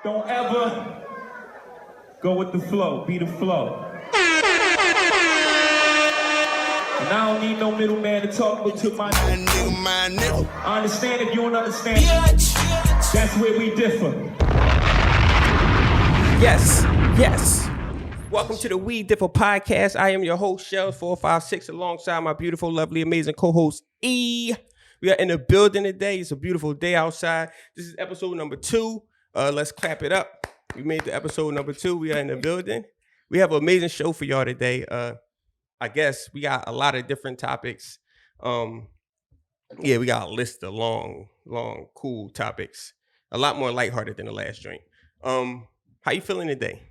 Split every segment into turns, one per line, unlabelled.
Don't ever go with the flow. Be the flow. And I don't need no middleman to talk to my nigga. I understand if you don't understand. That's where we differ.
Yes. Welcome to the We Differ Podcast. I am your host, Shells456, alongside my beautiful, lovely, amazing co-host, E. We are in the building today. It's a beautiful day outside. This is episode number 2. Let's clap it up. We made the episode number 2. We are in the building. We have an amazing show for y'all today. I guess we got a lot of different topics. We got a list of long, cool topics. A lot more lighthearted than the last joint. How you feeling today?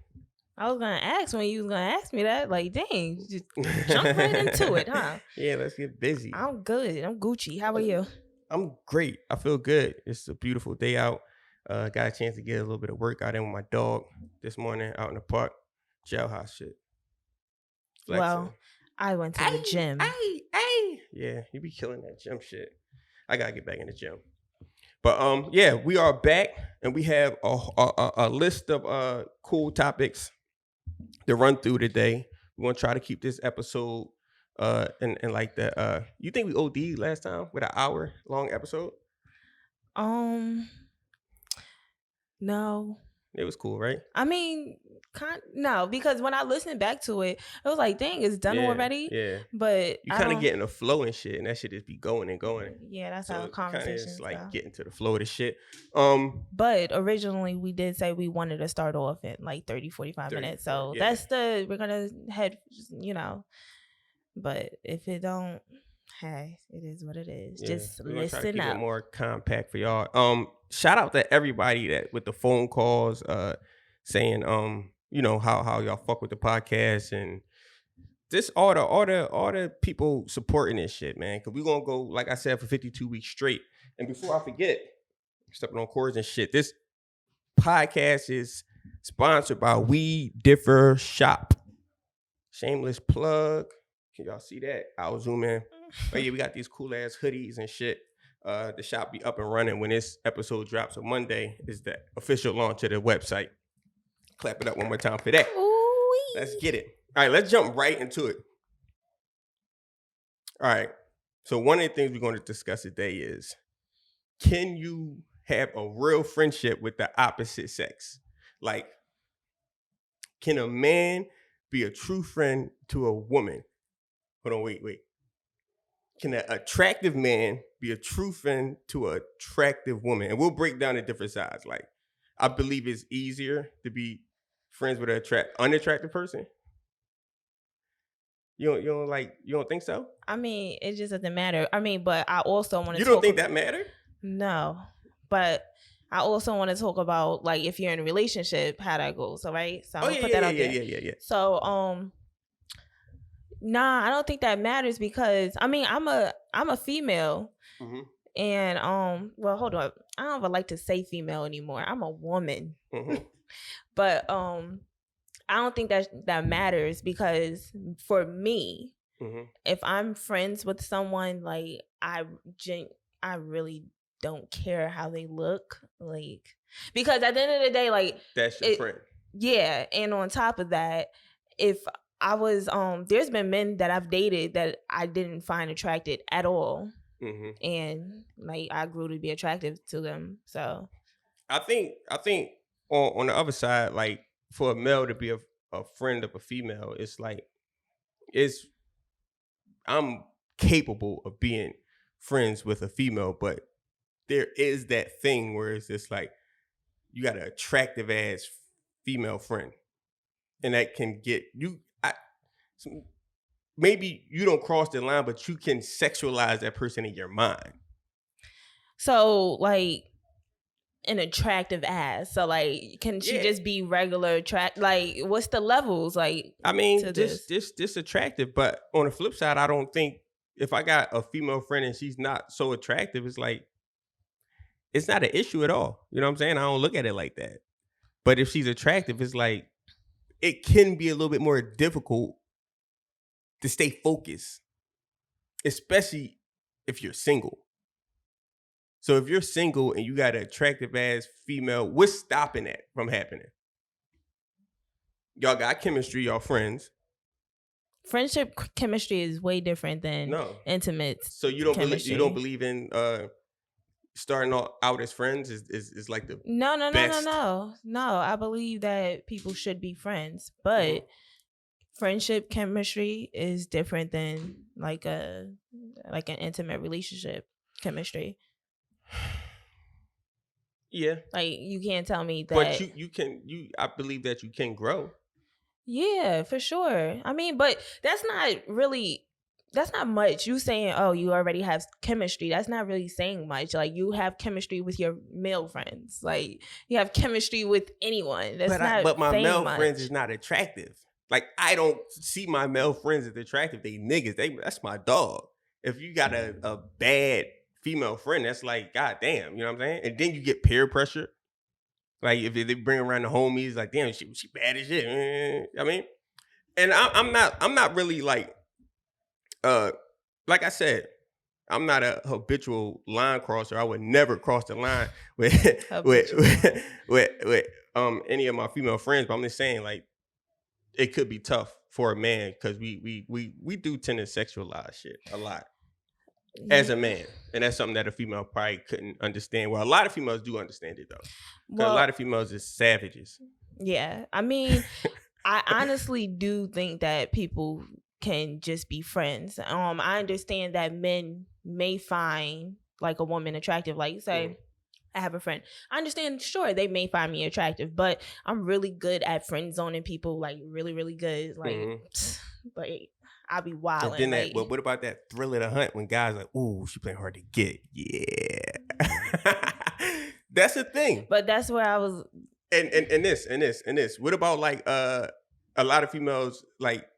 I was gonna ask when you was gonna ask me that. Like, dang, just jump right into it, huh?
Yeah, let's get busy.
I'm good. I'm Gucci. How are you?
I'm great. I feel good. It's a beautiful day out. Got a chance to get a little bit of workout in with my dog this morning out in the park. Jailhouse shit. Flexing.
Well, I went to the gym.
Yeah, you be killing that gym shit. I gotta get back in the gym. But we are back and we have a list of cool topics to run through today. We're gonna try to keep this episode and like that. You think we OD'd last time with an hour long episode?
No.
It was cool, right?
I mean, no, because when I listened back to it, it was like, dang, it's done already.
Yeah.
But
you kind of get in the flow and shit, and that shit just be going and going.
Yeah, that's
so
how conversations
is like
go.
getting to the flow of the shit.
But originally we did say we wanted to start off at like 45 minutes. So we're gonna head, but if it don't, hey, it is what it is. Just
we're
listen
try to keep
up.
it more compact for y'all. Shout out to everybody that with the phone calls, saying how y'all fuck with the podcast and this all the people supporting this shit, man. Cause we gonna go, like I said, for 52 weeks straight. And before I forget, stepping on chords and shit, this podcast is sponsored by We Differ Shop. Shameless plug. Can y'all see that? I'll zoom in. But yeah, we got these cool ass hoodies and shit. The shop be up and running when this episode drops on Monday. Is the official launch of the website. Clap it up one more time for that.
Ooh-wee.
Let's get it. All right, let's jump right into it. All right. So one of the things we're going to discuss today is, can you have a real friendship with the opposite sex? Like, can a man be a true friend to a woman? Hold on, wait. Can an attractive man be a true friend to an attractive woman? And we'll break down the different sides. Like, I believe it's easier to be friends with an unattractive person. You don't think so?
I mean, it just doesn't matter. I mean, but I also want to.
You don't think that matter?
No, but I also want to talk about, like, if you're in a relationship, how that goes. All right. So I'm gonna put that out there.
Yeah.
So nah, I don't think that matters because I'm a female, and well, hold up, I don't even like to say female anymore. I'm a woman, but I don't think that matters because for me, if I'm friends with someone, like I really don't care how they look, like, because at the end of the day, like,
that's your friend. Yeah,
and on top of that, if I was there's been men that I've dated that I didn't find attracted at all, and like I grew to be attractive to them. So
I think on the other side, like, for a male to be a friend of a female, it's like I'm capable of being friends with a female, but there is that thing where it's just like you got an attractive ass female friend, and that can get you. Maybe you don't cross the line, but you can sexualize that person in your mind.
So, like, an attractive ass. So, like, can she just be regular like, what's the levels? Like,
I mean, this attractive, but on the flip side, I don't think if I got a female friend and she's not so attractive, it's like, it's not an issue at all. You know what I'm saying? I don't look at it like that. But if she's attractive, it's like, it can be a little bit more difficult to stay focused, especially if you're single. So if you're single and you got an attractive ass female, what's stopping that from happening? Y'all got chemistry, y'all friends.
Friendship chemistry is way different than intimate. So
you don't believe in starting out as friends is like the best.
No. I believe that people should be friends, but friendship chemistry is different than like an intimate relationship chemistry.
Yeah.
Like you can't tell me that.
But I believe that you can grow.
Yeah, for sure. I mean, but that's not much. You saying, oh, you already have chemistry. That's not really saying much. Like you have chemistry with your male friends. Like you have chemistry with anyone.
But my male friends is not attractive. Like I don't see my male friends as attractive. They niggas. That's my dog. If you got a bad female friend, that's like, goddamn, you know what I'm saying? And then you get peer pressure. Like if they bring around the homies, like damn, she bad as shit. I mean, and I'm not really like I said, I'm not a habitual line crosser. I would never cross the line with any of my female friends. But I'm just saying, like, it could be tough for a man because we do tend to sexualize shit a lot. As a man, and that's something that a female probably couldn't understand. Well, a lot of females do understand it though. Well, a lot of females is savages.
Yeah, I mean, I honestly do think that people can just be friends. I understand that men may find like a woman attractive. Like say, I have a friend. I understand, sure, they may find me attractive, but I'm really good at friend zoning people. Like really, really good. Like, like. I'll be wild.
And then but what about that thrill of the hunt when guys like, ooh, she playing hard to get? Yeah. That's the thing.
But that's where I was.
And this. What about like a lot of females like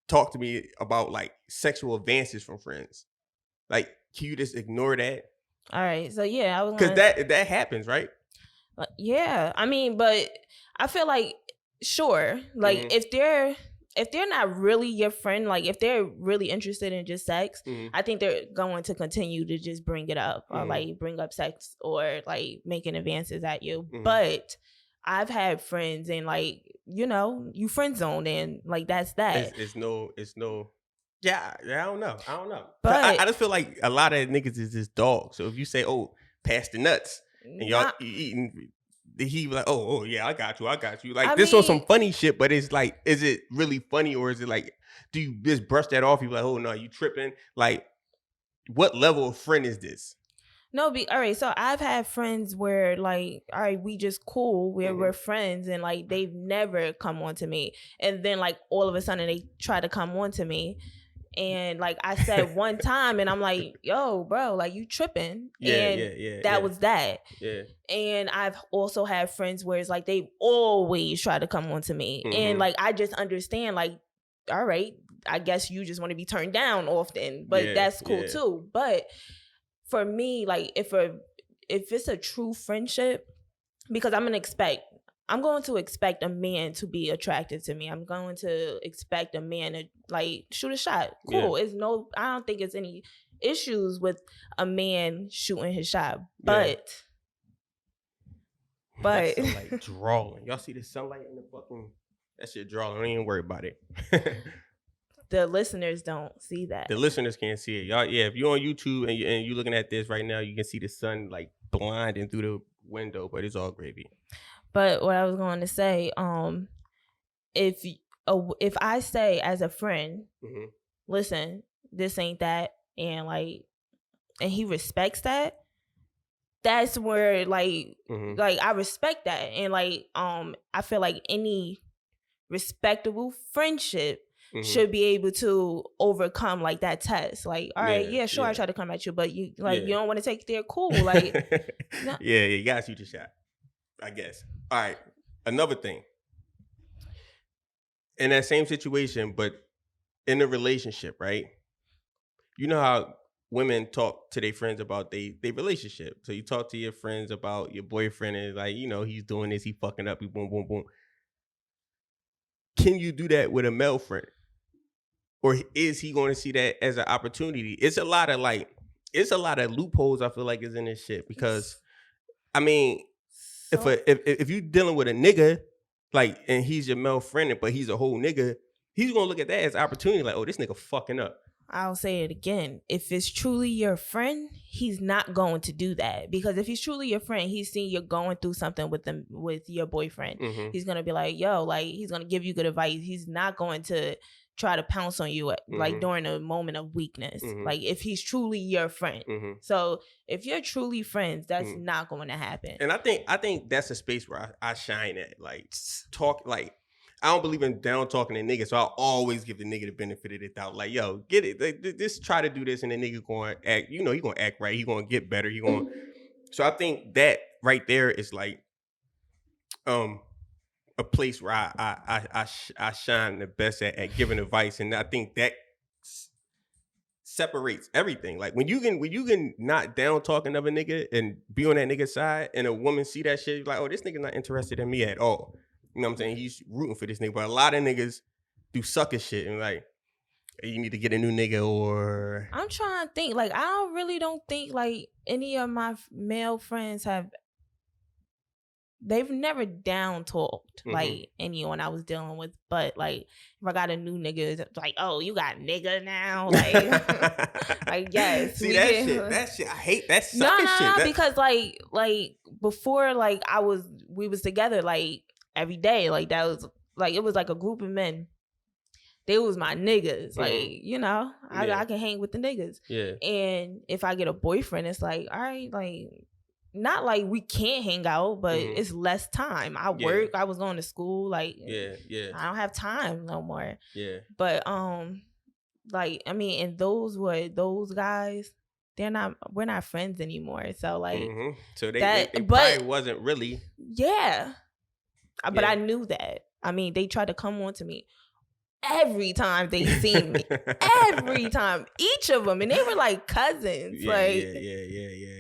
talk to me about like sexual advances from friends? Like, can you just ignore that?
All right. So yeah, I was
because that happens, right?
Yeah. I mean, but I feel like sure, like if they're not really your friend, like if they're really interested in just sex, I think they're going to continue to just bring it up or like bring up sex or like making advances at you. But I've had friends and like, you know, you friend zone and like that's that.
It's no. Yeah, I don't know. But I just feel like a lot of niggas is just dogs. So if you say, oh, pass the nuts and y'all eating. He like, oh yeah, I got you. Like this on some funny shit, but it's like, is it really funny or is it like, do you just brush that off? You like, oh no, you tripping? Like, what level of friend is this?
No, all right. So I've had friends where like, all right, we just cool, we're friends, and like they've never come on to me, and then like all of a sudden they try to come on to me. And like I said one time, and I'm like, yo, bro, like you tripping. That was that. Yeah. And I've also had friends where it's like they always try to come on to me. And like I just understand, like, all right, I guess you just want to be turned down often, but that's cool too. But for me, like if it's a true friendship, because I'm going to expect a man to be attracted to me. I'm going to expect a man to like shoot a shot. Cool. Yeah. I don't think it's any issues with a man shooting his shot. But
that sunlight drawing. Y'all see the sunlight in the fucking that shit drawing. Don't even worry about it.
The listeners don't see that.
The listeners can't see it. Y'all, if you're on YouTube and you're looking at this right now, you can see the sun like blinding through the window, but it's all gravy.
But what I was going to say, if I say as a friend, listen, this ain't that, and he respects that, that's where like I respect that, and like I feel like any respectable friendship should be able to overcome like that test. Like, all right, I try to come at you, but you you don't want to take it there, cool. Like, no.
you gotta shoot your shot, I guess. All right, another thing. In that same situation, but in a relationship, right? You know how women talk to their friends about their relationship. So you talk to your friends about your boyfriend and like, you know, he's doing this, he fucking up, he boom, boom, boom. Can you do that with a male friend? Or is he going to see that as an opportunity? It's a lot of like, it's a lot of loopholes I feel like is in this shit because I mean if you dealing with a nigga like and he's your male friend but he's a whole nigga, he's gonna look at that as opportunity like, oh, this nigga fucking up.
I'll say it again. If it's truly your friend, he's not going to do that. Because if he's truly your friend, he's seen you're going through something with your boyfriend. Mm-hmm. He's going to be like, yo, like, he's going to give you good advice. He's not going to try to pounce on you like during a moment of weakness. Mm-hmm. Like, if he's truly your friend. Mm-hmm. So if you're truly friends, that's not going to happen.
And I think that's a space where I shine at. Like, talk, like, I don't believe in down talking to niggas, so I'll always give the nigga the benefit of the doubt. Like, yo, get it. Like, just try to do this, and the nigga going to act, he going to act right. He going to get better. So I think that right there is like a place where I shine the best at giving advice. And I think that separates everything. Like when you can not down talk another nigga and be on that nigga's side and a woman see that shit, like, oh, this nigga not interested in me at all. You know what I'm saying? He's rooting for this nigga. But a lot of niggas do sucker shit and like, you need to get a new nigga or...
I'm trying to think. Like, I really don't think like any of my male friends they've never down talked like anyone I was dealing with. But like, if I got a new nigga, it's like, oh, you got nigga now? Like, like yes.
See, that shit, I hate that sucker shit.
No, because like before, like we was together like every day. Like that was like, it was like a group of men. They was my niggas. Like, you know, I can hang with the niggas. Yeah. And if I get a boyfriend, it's like, all right, like, not like we can't hang out, but it's less time. I work. I was going to school. Like, I don't have time no more. Yeah. But like, I mean, and those guys, we're not friends anymore. So like,
so they probably wasn't really.
Yeah. But I knew that. I mean, they tried to come on to me every time they seen me. Every time. Each of them. And they were like cousins. Yeah.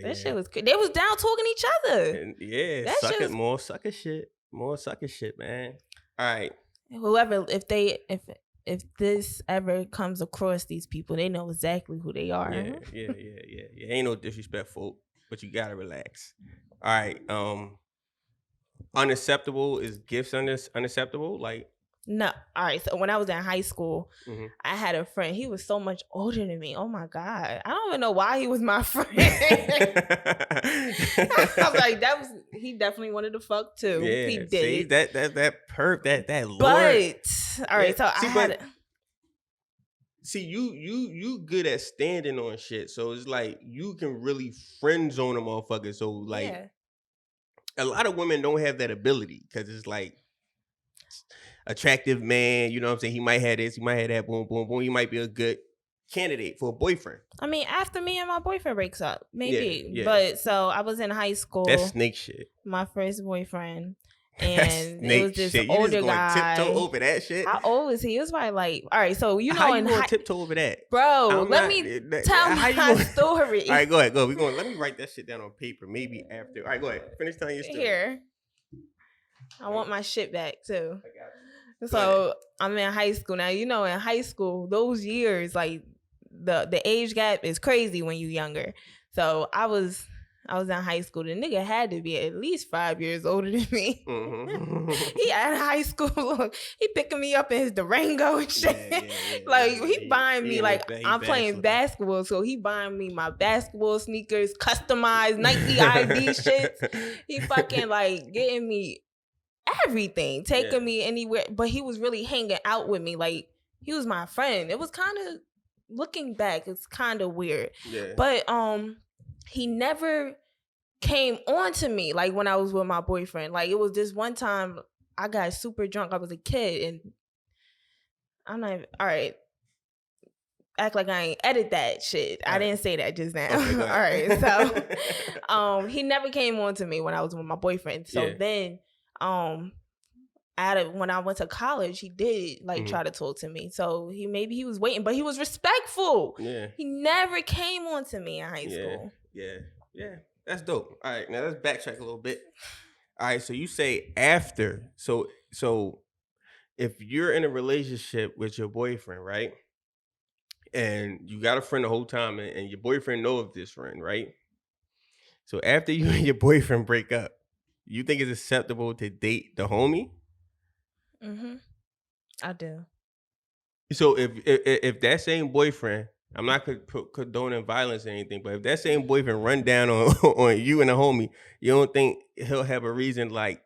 That shit was crazy. They was down talking to each other.
And more sucker shit. More sucker shit, man. All right.
Whoever, if this ever comes across these people, they know exactly who they are.
Yeah. Ain't no disrespectful, but you gotta relax. All right. Unacceptable is gifts unacceptable? Like,
no. All right. So when I was in high school, I had a friend. He was so much older than me. Oh my God. I don't even know why he was my friend. I was like, he definitely wanted to fuck too. Yeah, he did.
See, that Lord.
But all right, so I had
See, you good at standing on shit. So it's like you can really friend zone a motherfucker. So like a lot of women don't have that ability because it's like attractive man, you know what I'm saying? He might have this, he might have that, boom, boom, boom. He might be a good candidate for a boyfriend.
I mean, after me and my boyfriend breaks up, maybe. Yeah. But so I was in high school.
That's snake shit.
My first boyfriend. And it was this older guy.
Tiptoe over that shit.
How old was he? He was probably like, all right, so you know,
how you gonna tiptoe over that,
bro? Let me tell my story.
All right, go ahead, go. Let me write that shit down on paper. Maybe after. All right, go ahead. Finish telling your story.
Here, I want my shit back too. So I'm in high school now. You know, in high school, those years, like the age gap is crazy when you're younger. So I was in high school. The nigga had to be at least 5 years older than me. He at high school. He picking me up in his Durango and shit. He buying me like I'm playing basketball, so he buying me my basketball sneakers, customized Nike ID shit. He fucking like getting me everything, taking me anywhere. But he was really hanging out with me. Like he was my friend. It was kind of, looking back, it's kind of weird. Yeah. But he never came on to me like when I was with my boyfriend. Like it was this one time I got super drunk. I was a kid and I'm not even, all right, act like I ain't edit that shit. I didn't say that just now. Okay, all right. So he never came on to me when I was with my boyfriend. So then when I went to college, he did like try to talk to me. So he was waiting, but he was respectful. Yeah. He never came on to me in high school.
Yeah. That's dope. All right, now let's backtrack a little bit. All right, so you say after. So if you're in a relationship with your boyfriend, right? and you got a friend the whole time, and your boyfriend know of this friend, right? So after you and your boyfriend break up, you think it's acceptable to date the homie?
Mm-hmm. I do.
So if that same boyfriend, I'm not condoning violence or anything, but if that same boyfriend run down on you and the homie, you don't think he'll have a reason like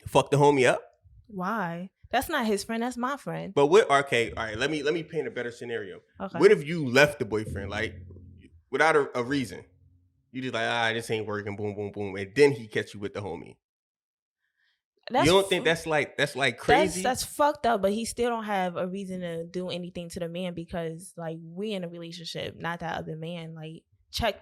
fuck the homie up?
Why? That's not his friend. That's my friend.
But what? Okay, all right. Let me paint a better scenario.
Okay.
What if you left the boyfriend like without a reason? You just like this ain't working. Boom, boom, boom, and then he catch you with the homie. You don't think that's like crazy?
That's fucked up. But he still don't have a reason to do anything to the man because like we in a relationship, not that other man. Like check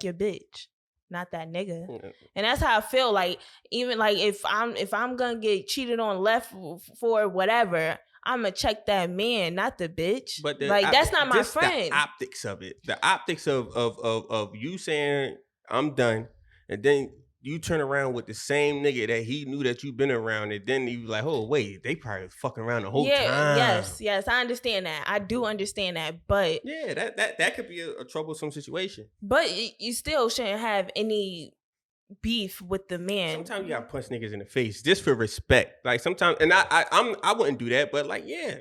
your bitch. Not that nigga. And that's how I feel. Like even like if I'm gonna get cheated on left for whatever, I'm gonna check that man, not the bitch. But that's not my friend.
The optics of it. The optics of you saying I'm done, and then you turn around with the same nigga that he knew that you've been around, and then you like, oh wait, they probably fucking around the whole time.
Yes, I understand that. I do understand that, but
yeah, that could be a troublesome situation.
But you still shouldn't have any beef with the man.
Sometimes you gotta punch niggas in the face just for respect. Like sometimes, and I wouldn't do that, but like yeah,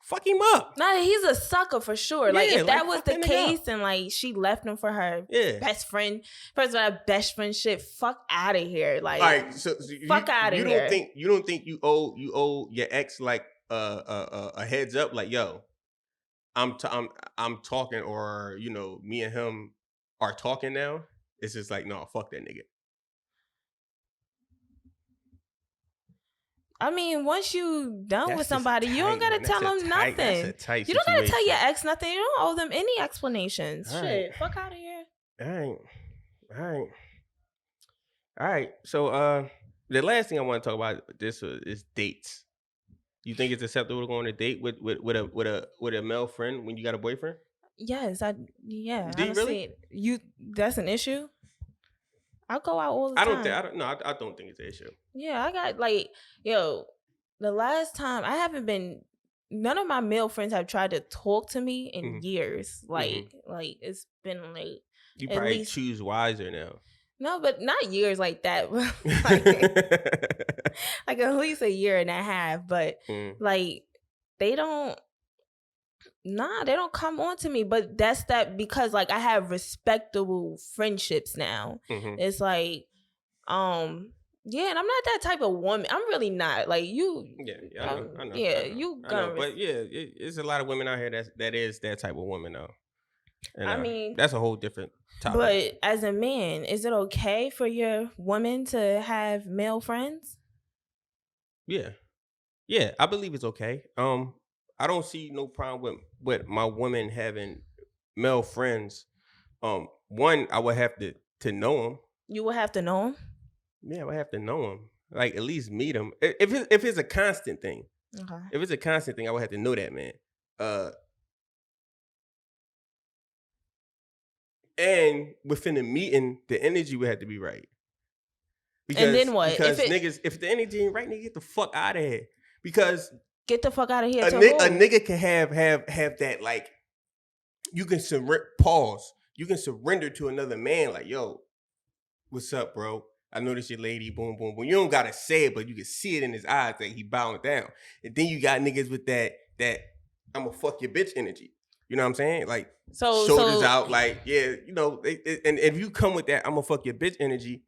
fuck him up.
Nah, he's a sucker for sure. Like if that was the case and like she left him for her best friend, first of all, best friend shit, fuck out of here. Like, all right, so fuck out of here.
You don't think you owe your ex like a heads up? Like, yo, I'm talking, or you know, me and him are talking now. It's just like, no, fuck that nigga.
I mean, once you done with somebody, you don't gotta tell them nothing. You don't gotta tell your ex nothing. You don't owe them any explanations. Shit, fuck out of here.
All right. So, the last thing I want to talk about is dates. You think it's acceptable to go on a date with a male friend when you got a boyfriend?
Yes, Do you
really?
That's an issue. I go out all the time.
I don't think it's an issue.
Yeah, I got the last time none of my male friends have tried to talk to me in years. Like it's been like
you probably choose wiser now.
No, but not years like that. Like at least a year and a half. But like they don't come on to me. But that's that because like I have respectable friendships now. It's like, yeah, and I'm not that type of woman. I'm really not. Like you.
Yeah, I know.
Yeah, you gonna.
But yeah, it's a lot of women out here that is that type of woman though. And,
I mean,
that's a whole different topic.
But as a man, is it okay for your woman to have male friends?
Yeah, I believe it's okay. I don't see no problem with my woman having male friends. One, I would have to know him.
You would have to know him?
Yeah, I would have to know him. Like at least meet him. If it's a constant thing. Okay. If it's a constant thing, I would have to know that man. And within the meeting, the energy would have to be right. Because,
and then what?
Because if the energy ain't right, nigga, get the fuck out of here. Because
get the fuck out of here.
A nigga can have that, like, you can pause. You can surrender to another man, like, yo, what's up, bro? I noticed your lady, boom, boom, boom. You don't gotta say it, but you can see it in his eyes that he bowing down. And then you got niggas with that I'ma fuck your bitch energy. You know what I'm saying? Like, shoulders out, like, yeah, you know, and if you come with that I'ma fuck your bitch energy,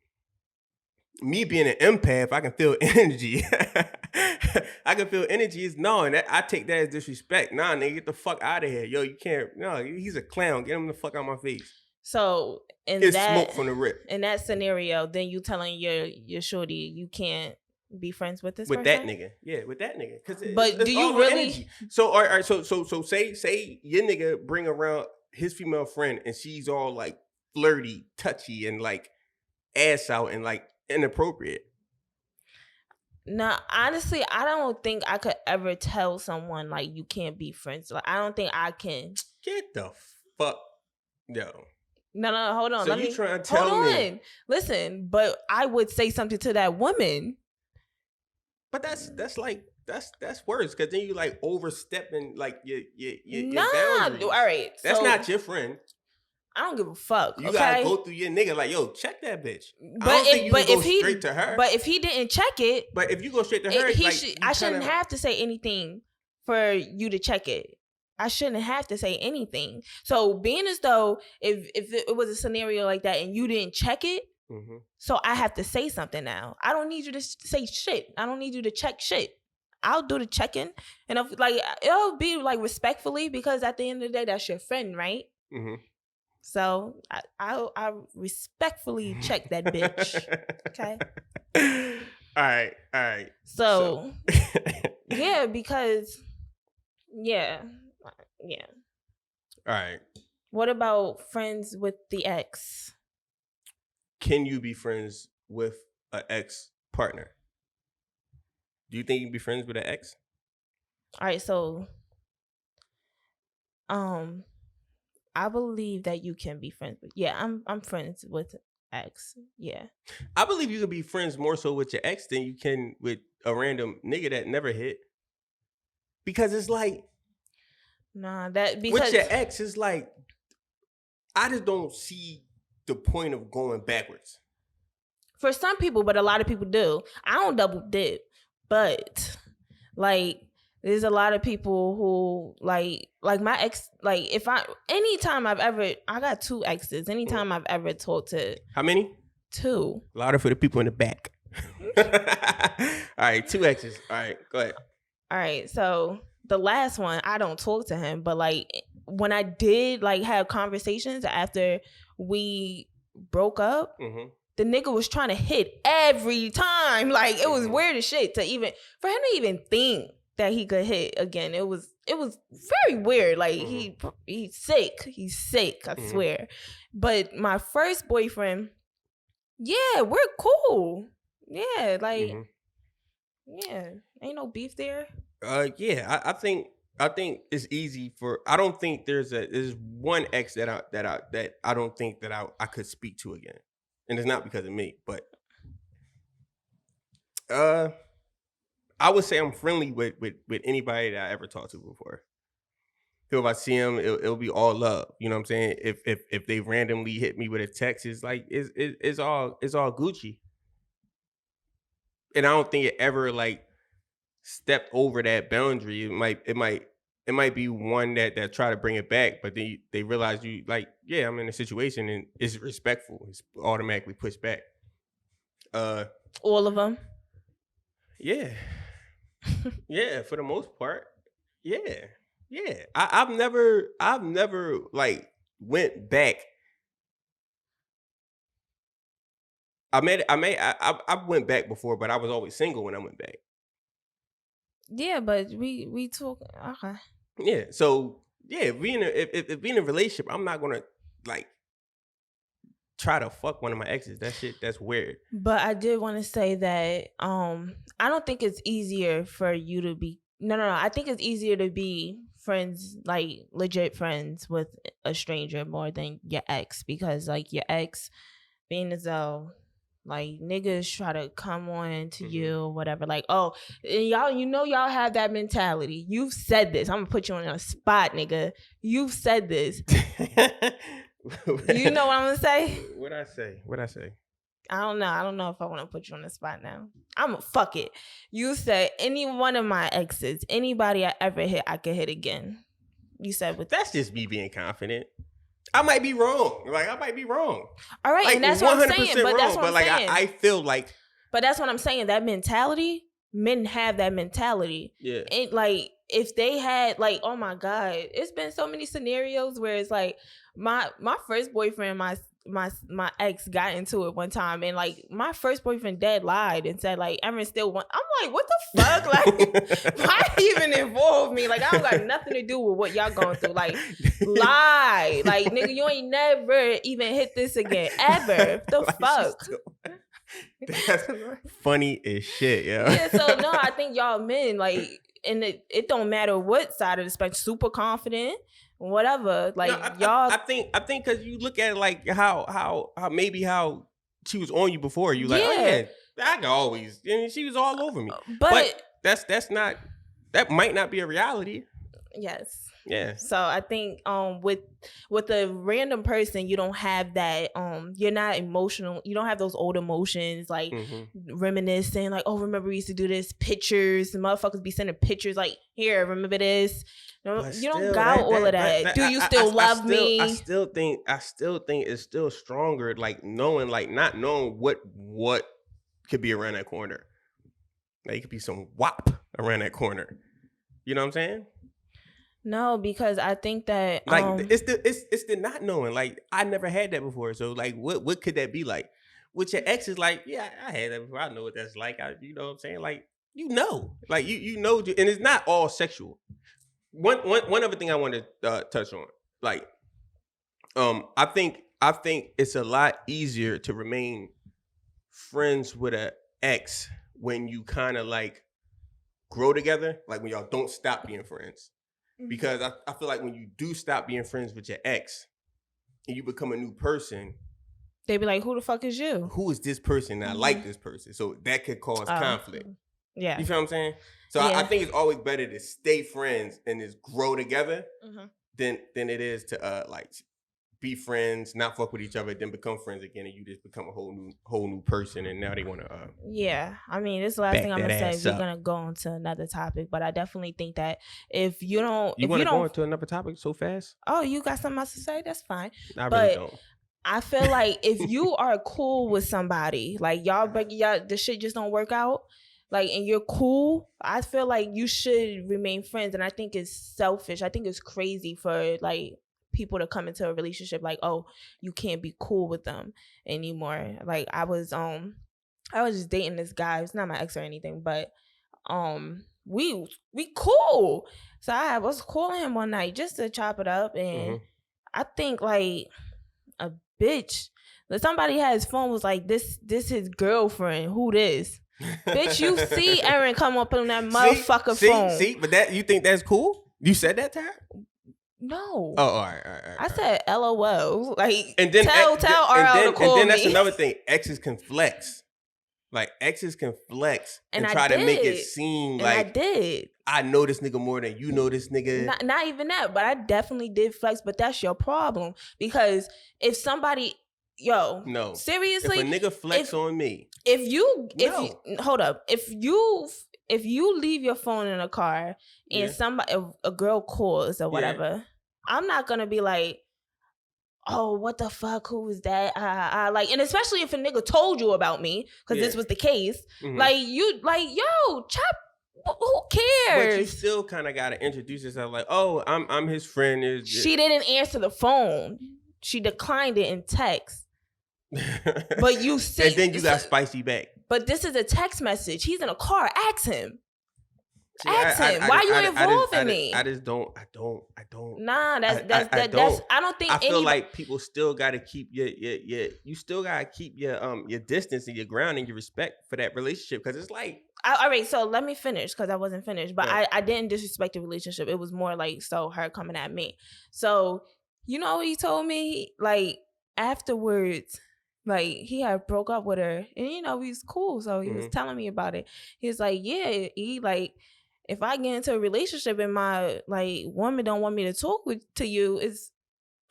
me being an empath, I can feel energy. I can feel energy. And I take that as disrespect. Nah, nigga, get the fuck out of here. Yo, you can't. No, he's a clown. Get him the fuck out of my face.
So
it's smoke from the rip.
In that scenario, then you telling your shorty you can't be friends with this
with
person?
that nigga. Yeah, with that nigga.
But do you really?
Energy. So all right. So say your nigga bring around his female friend and she's all like flirty, touchy, and like ass out and like inappropriate.
Nah, honestly, I don't think I could ever tell someone like you can't be friends. Like I don't think I can.
Get the fuck, yo.
No, hold on.
So you trying to tell me?
Listen, but I would say something to that woman.
But that's like that's worse because then you like overstepping like your
nah,
boundaries.
All right,
that's not your friend.
I don't give a fuck.
You gotta go through your nigga like, yo, check that bitch.
But
I don't think you can go
he
straight to her.
But if he didn't check it,
but if you go straight to her,
I shouldn't have to say anything for you to check it. I shouldn't have to say anything. So being as though if it was a scenario like that and you didn't check it, so I have to say something now. I don't need you to say shit. I don't need you to check shit. I'll do the checking, and if, like it'll be like respectfully because at the end of the day, that's your friend, right? So I respectfully check that bitch. Okay.
All right.
So yeah, because yeah.
All right.
What about friends with the ex?
Can you be friends with an ex partner? Do you think you can be friends with an ex?
All right, so I believe that you can be friends with. Yeah, I'm friends with ex. Yeah.
I believe you can be friends more so with your ex than you can with a random nigga that never hit. Because it's like because with your ex, it's like I just don't see the point of going backwards.
For some people, but a lot of people do. I don't double dip, but like there's a lot of people who like my ex, like anytime I got 2 exes, anytime I've ever talked to.
How many?
2.
Louder for the people in the back. All right, 2 exes. All right, go ahead.
All right, so the last one, I don't talk to him, but like when I did like have conversations after we broke up, the nigga was trying to hit every time. Like it was weird as shit for him to even think that he could hit again. It was very weird. Like he's sick. I swear. But my first boyfriend, yeah, we're cool. Yeah, like yeah, ain't no beef there.
Yeah, I think it's easy for. I don't think there's one ex that I don't think that I could speak to again, and it's not because of me, but I would say I'm friendly with anybody that I ever talked to before. So if I see him, it'll be all love. You know what I'm saying? If they randomly hit me with a text, it's like it's all Gucci, and I don't think it ever like stepped over that boundary. It might be one that try to bring it back, but then they realize you like, yeah, I'm in a situation and it's respectful. It's automatically pushed back.
All of them.
Yeah. Yeah, for the most part. Yeah. I've never like went back. I went back before, but I was always single when I went back.
Yeah, but we talk. Okay.
Yeah. So yeah, if being in a relationship, I'm not gonna like try to fuck one of my exes. That's weird.
But I did want to say that I don't think it's easier for you to be. No. I think it's easier to be friends, like legit friends with a stranger more than your ex, because like your ex, being as though. Like niggas try to come on to you or whatever. Like, oh, and y'all have that mentality. You've said this. I'm gonna put you on a spot, nigga. You've said this. You know what I'm gonna say?
What'd I say?
I don't know. I don't know if I want to put you on the spot now. I'm gonna fuck it. You said any one of my exes, anybody I ever hit, I could hit again. You said with
that's just me being confident. I might be wrong. Like I might be wrong.
All right,
like,
and that's what I'm saying. But
wrong,
that's what I'm
like,
saying.
I feel like.
But that's what I'm saying. That mentality, men have that mentality.
Yeah.
And like if they had like, oh my God, it's been so many scenarios where it's like my first boyfriend, my ex got into it one time, and like my first boyfriend dead lied and said like Erin still want. I'm like, what the fuck? Like, why even involve me? Like I don't got nothing to do with what y'all going through. Like lie, like nigga, you ain't never even hit this again ever. The fuck.
That's funny as shit, yo.
Yeah, so no, I think y'all men like, and it don't matter what side of the spectrum, super confident. Whatever, like
no,
y'all.
I think because you look at it like how maybe how she was on you before. You like, oh yeah, I can always. And she was all over me.
But
that might not be a reality.
Yes.
Yeah.
So I think with a random person, you don't have that you're not emotional. You don't have those old emotions like reminiscing, like, oh, remember we used to do this, pictures, the motherfuckers be sending pictures like, here, remember this. You don't got all of that. Do you still love me?
I still think it's still stronger, like knowing, like not knowing what could be around that corner. Like it could be some WAP around that corner. You know what I'm saying?
No, because I think that
like it's the not knowing. Like I never had that before. So like what could that be like? With your ex is like, yeah, I had that before. I know what that's like. You know what I'm saying? Like like you know, and it's not all sexual. One other thing I want to touch on, like, I think it's a lot easier to remain friends with an ex when you kind of like grow together, like when y'all don't stop being friends. Because I feel like when you do stop being friends with your ex and you become a new person,
they be like, who the fuck is you?
Who is this person? I like this person. So that could cause conflict.
Yeah.
You feel what I'm saying? So I think it's always better to stay friends and just grow together than it is to like be friends, not fuck with each other, then become friends again, and you just become a whole new person, and now they want to.
Yeah, I mean, this is the last thing I'm gonna say. We're gonna go on to another topic, but I definitely think that if you don't,
you want to go into another topic so fast?
Oh, you got something else to say? That's fine.
I really don't.
I feel like if you are cool with somebody, like the shit just don't work out, like, and you're cool, I feel like you should remain friends, and I think it's selfish. I think it's crazy for like people to come into a relationship like, oh, you can't be cool with them anymore. Like I was just dating this guy. It's not my ex or anything, but we cool. So I was calling him one night just to chop it up, and I think like a bitch. Somebody had his phone, was like, this his girlfriend. Who this? Bitch, you see Aaron come up on that motherfucker phone.
See, but that, you think that's cool? You said that to her?
No.
Oh, all right.
I said LOL. Like,
and then
tell RL to call me.
And then that's another thing. Exes can flex. Like, exes can flex and try to make it seem like,
I did.
I know this nigga more than you know this nigga.
Not even that, but I definitely did flex. But that's your problem. Because if somebody,
no,
seriously,
if a nigga flex on me,
hold up, if you leave your phone in a car and a girl calls or whatever, I'm not gonna be like, oh, what the fuck? Who is that? Like, and especially if a nigga told you about me, because this was the case. Like, you, like, yo, chop. Who cares?
But you still kind of gotta introduce yourself, like, oh, I'm his friend.
She didn't answer the phone. She declined it in text. But you see,
and then you got spicy back.
But this is a text message. He's in a car. Ask him. Ask him. Why you involving me?
I don't.
Nah, that's. I don't think.
I feel like people still got to keep you still got to keep your distance and your ground and your respect for that relationship, because it's like.
All right, so let me finish, because I wasn't finished. But I didn't disrespect the relationship. It was more like her coming at me. So you know what he told me? Like afterwards. Like, he had broke up with her, and he's cool, so he was telling me about it. He was like, yeah, if I get into a relationship and my like woman don't want me to talk to you,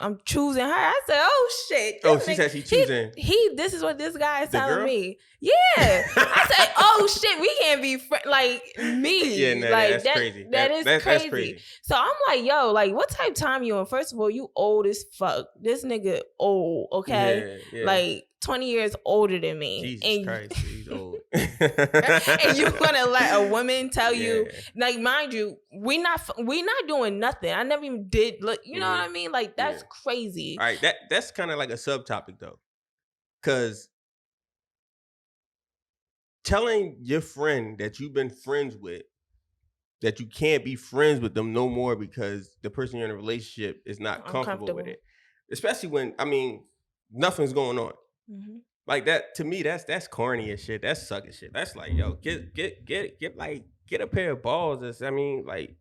I'm choosing her. I said, oh shit.
She said she's choosing.
This is what this guy is telling me. Yeah. I said, oh shit, we can't be like me.
Yeah, no,
like
that's crazy.
That's crazy. That's crazy. So I'm like, yo, like, what type of time you in? First of all, you old as fuck. This nigga old, okay? Yeah. Like 20 years older than me.
Jesus Christ, he's old.
And you gonna let a woman tell you, like, mind you, we not doing nothing. I never even did look, you know what I mean? Like, that's crazy.
All right, that's kind of like a subtopic though. Cause telling your friend that you've been friends with that you can't be friends with them no more because the person you're in a relationship is not comfortable with it. Especially when, I mean, nothing's going on. Like that, to me, that's corny as shit. That's sucker shit. That's like, yo, get a pair of balls. I mean, like,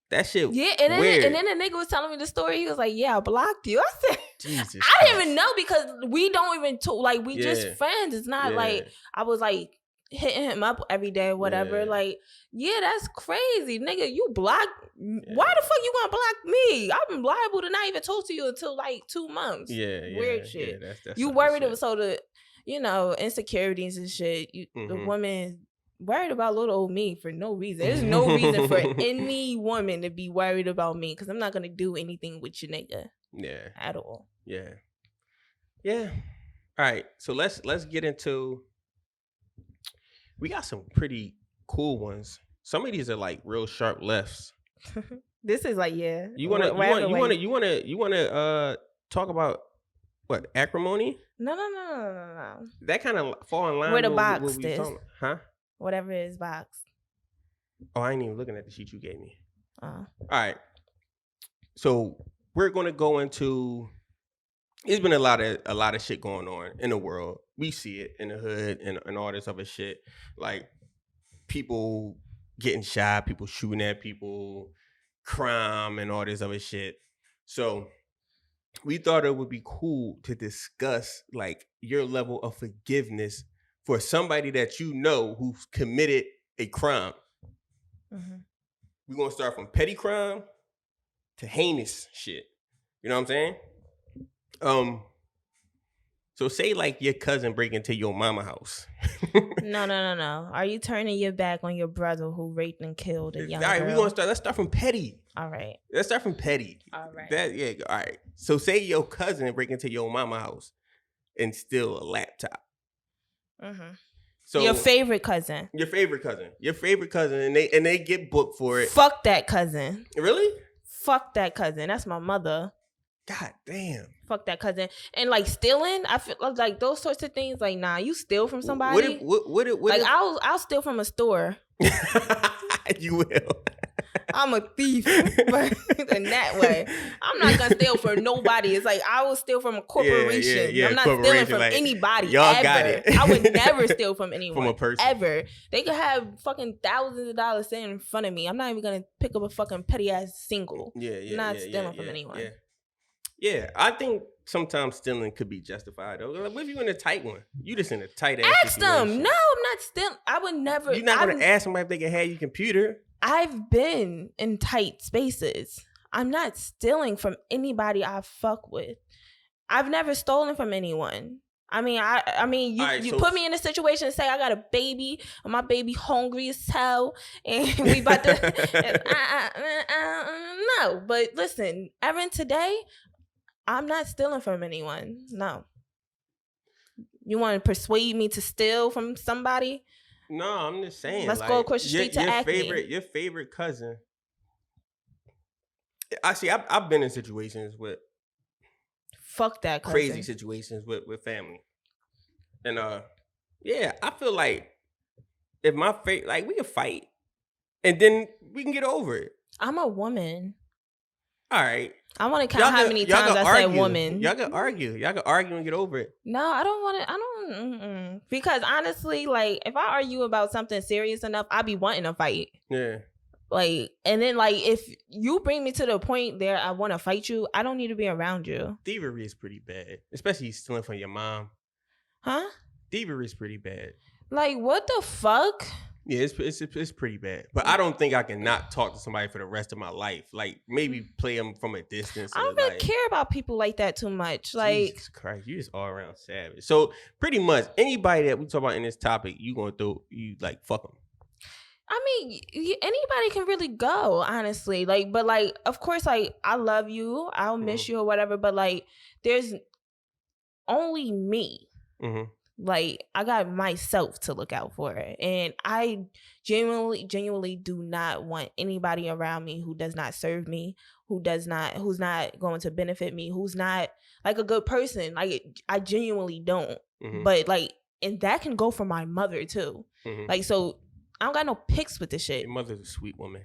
that shit.
Yeah, and
weird.
then the nigga was telling me the story. He was like, yeah, I blocked you. I said,
Jesus
I didn't even know, because we don't even talk, like, we just friends. It's not like I was like hitting him up every day or whatever.
Yeah.
Like, yeah, that's crazy, nigga. You block. Why the fuck you gonna block me? I'm liable to not even talk to you until like 2 months. Weird shit.
Yeah, that's
you worried about so the insecurities and shit. The woman worried about little old me for no reason. There's no reason for any woman to be worried about me because I'm not gonna do anything with your nigga.
Yeah.
At all.
Yeah. Yeah. All right. So let's get into. We got some pretty cool ones. Some of these are like real sharp lefts.
This is like
You wanna talk about what, acrimony?
No.
That kind of fall in line
with the
with
box
what we
is.
talking about. Huh?
Whatever is box.
Oh, I ain't even looking at the sheet you gave me.
All
right. So we're gonna go into. There's been a lot of shit going on in the world. We see it in the hood and all this other shit. Like people getting shot, people shooting at people, crime and all this other shit. So we thought it would be cool to discuss like your level of forgiveness for somebody that you know who's committed a crime. We're gonna start from petty crime to heinous shit. You know what I'm saying? So say like your cousin break into your mama house.
No. Are you turning your back on your brother who raped and killed a young girl?
All right, let's start from petty.
All right.
Let's start from petty.
All right.
All right. So say your cousin break into your mama house and steal a laptop. So
your favorite cousin,
and they get booked for it.
Fuck that cousin.
Really?
Fuck that cousin. That's my mother.
God damn.
Fuck that cousin. And like stealing, I feel like those sorts of things. Like, nah, you steal from somebody. I'll steal from a store.
You will.
I'm a thief, but in that way, I'm not gonna steal from nobody. It's like I will steal from a corporation.
Yeah,
I'm not stealing from anybody.
Y'all
ever.
got it.
I would never steal from anyone.
From a person.
Ever. They could have fucking thousands of dollars sitting in front of me. I'm not even gonna pick up a fucking petty ass single. I'm not stealing from anyone.
Yeah, I think sometimes stealing could be justified though. Like, what if you in a tight one? You just in a tight ass
Ask
situation.
them. No, I'm not stealing. I would never.
You're not gonna ask somebody if they can have your computer.
I've been in tight spaces. I'm not stealing from anybody I fuck with. I've never stolen from anyone. I mean, you put me in a situation and say I got a baby and my baby hungry as hell and we about to no. But listen, Erin, today I'm not stealing from anyone. No. You want to persuade me to steal from somebody?
No, I'm just saying.
Let's go across the street to Acme.
Your favorite cousin. I've been in situations with
fuck that cousin.
Crazy situations with family. And yeah, I feel like if my like we can fight and then we can get over it.
I'm a woman.
All right.
I want to count how many times I said woman.
Y'all can argue. Y'all can argue and get over it.
No, I don't want to. I don't. Because honestly, like, if I argue about something serious enough, I be wanting to fight.
Yeah.
Like, and then, like, if you bring me to the point there I want to fight you, I don't need to be around you.
Thievery is pretty bad. Especially stealing from your mom.
Huh?
Thievery is pretty bad.
Like, what the fuck?
Yeah, it's pretty bad. But I don't think I can not talk to somebody for the rest of my life. Like, maybe play them from a distance.
I don't really care about people like that too much. Like,
Jesus Christ, you just all around savage. So, pretty much, anybody that we talk about in this topic, you gonna throw, you like, fuck them.
I mean, anybody can really go, honestly. Like, but like, of course, like, I love you. I'll miss you or whatever. But like, there's only me. Like, I got myself to look out for, and I genuinely do not want anybody around me who does not serve me, who's not going to benefit me, who's not like a good person. Like, I genuinely don't. But like, and that can go for my mother too. Like, so I don't got no pics with this shit.
Your mother's a sweet woman.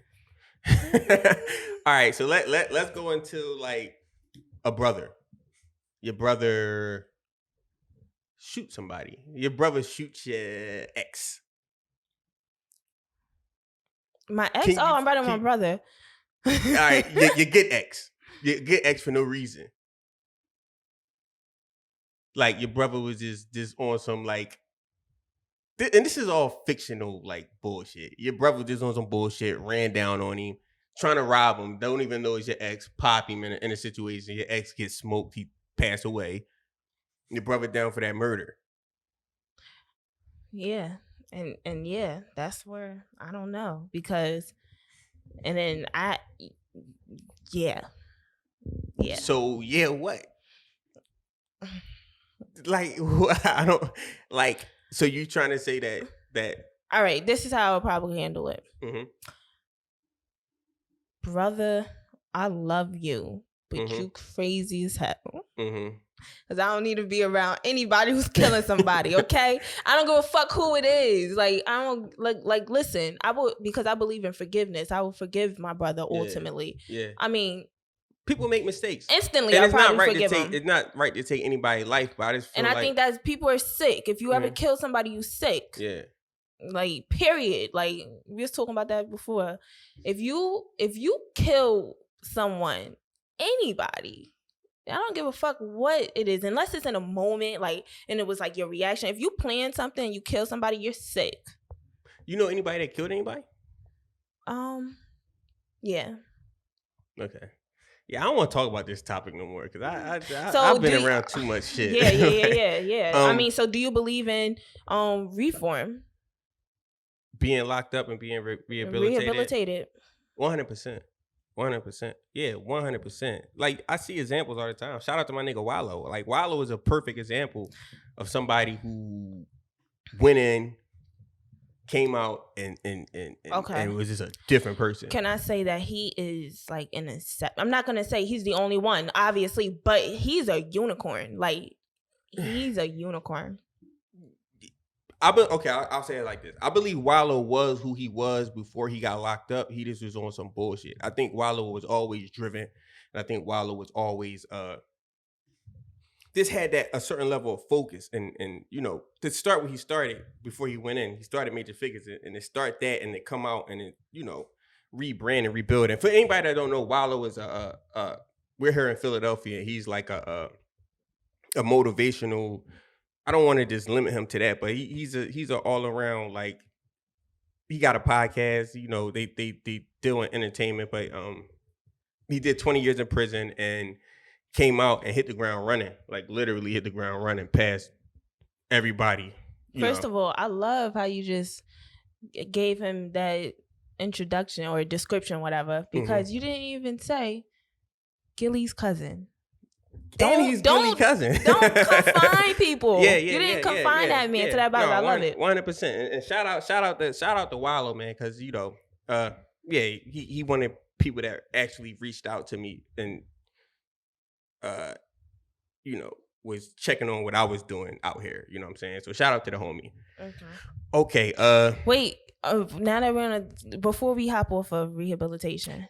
All right, so let's go into like a brother. Your brother shoot somebody. Your brother shoots your ex.
My ex? I'm better than my brother.
All right, you get ex. You get ex for no reason. Like, your brother was just on some like and this is all fictional, like bullshit. Your brother just on some bullshit, ran down on him, trying to rob him. Don't even know it's your ex. Pop him in a situation. Your ex gets smoked. He passed away. Your brother down for that murder.
Yeah, and yeah, that's where I don't know because, and then yeah.
So yeah, what? Like I don't like. So you trying to say that?
All right, this is how I'll probably handle it.
Mm-hmm.
Brother, I love you, but
Mm-hmm.
you crazy as hell.
Mm-hmm.
Because I don't need to be around anybody who's killing somebody, okay? I don't give a fuck who it is. Like, I don't, like listen, because I believe in forgiveness. I will forgive my brother ultimately.
Yeah.
I mean,
people make mistakes.
Instantly,
and
I probably forgive them.
It's not right to take anybody's life, but I just feel
I think that people are sick. If you ever kill somebody, you sick.
Yeah.
Like, period. Like, we was talking about that before. If you kill someone, anybody, I don't give a fuck what it is, unless it's in a moment, like, and it was like your reaction. If you plan something and you kill somebody, you're sick.
You know anybody that killed anybody?
Yeah.
Okay. Yeah, I don't want to talk about this topic no more because I've been around too much shit.
Yeah. I mean, so do you believe in reform?
Being locked up and being rehabilitated? 100%. 100%. Yeah, 100%. Like, I see examples all the time. Shout out to my nigga Wallow. Like, Wallow is a perfect example of somebody who went in, came out, and was just a different person.
Can I say that he is like I'm not gonna say he's the only one, obviously, but he's a unicorn. Like, he's a unicorn.
I'll say it like this. I believe Wallow was who he was before he got locked up. He just was on some bullshit. I think Wallow was always driven, and I think Wallow was always this had that a certain level of focus, and you know, to start where he started before he went in, he started Major Figures, and it start that, and it come out, and it, you know, rebrand and rebuild. And for anybody that don't know, Wallow is we're here in Philadelphia. He's like a motivational. I don't want to just limit him to that, but he's a all around, like, he got a podcast. You know, they deal in entertainment, but he did 20 years in prison and came out and hit the ground running, like literally hit the ground running past everybody.
First of all, I love how you just gave him that introduction or description, whatever, because you didn't even say Gilly's cousin.
He's Gilly's cousin.
Don't confine people.
Yeah.
You didn't confine that man to that body. I love it.
100%. And shout out to Wallow, man, because, you know, he wanted people that actually reached out to me and you know, was checking on what I was doing out here. You know what I'm saying? So shout out to the homie. Okay.
Wait. Now that before we hop off of rehabilitation.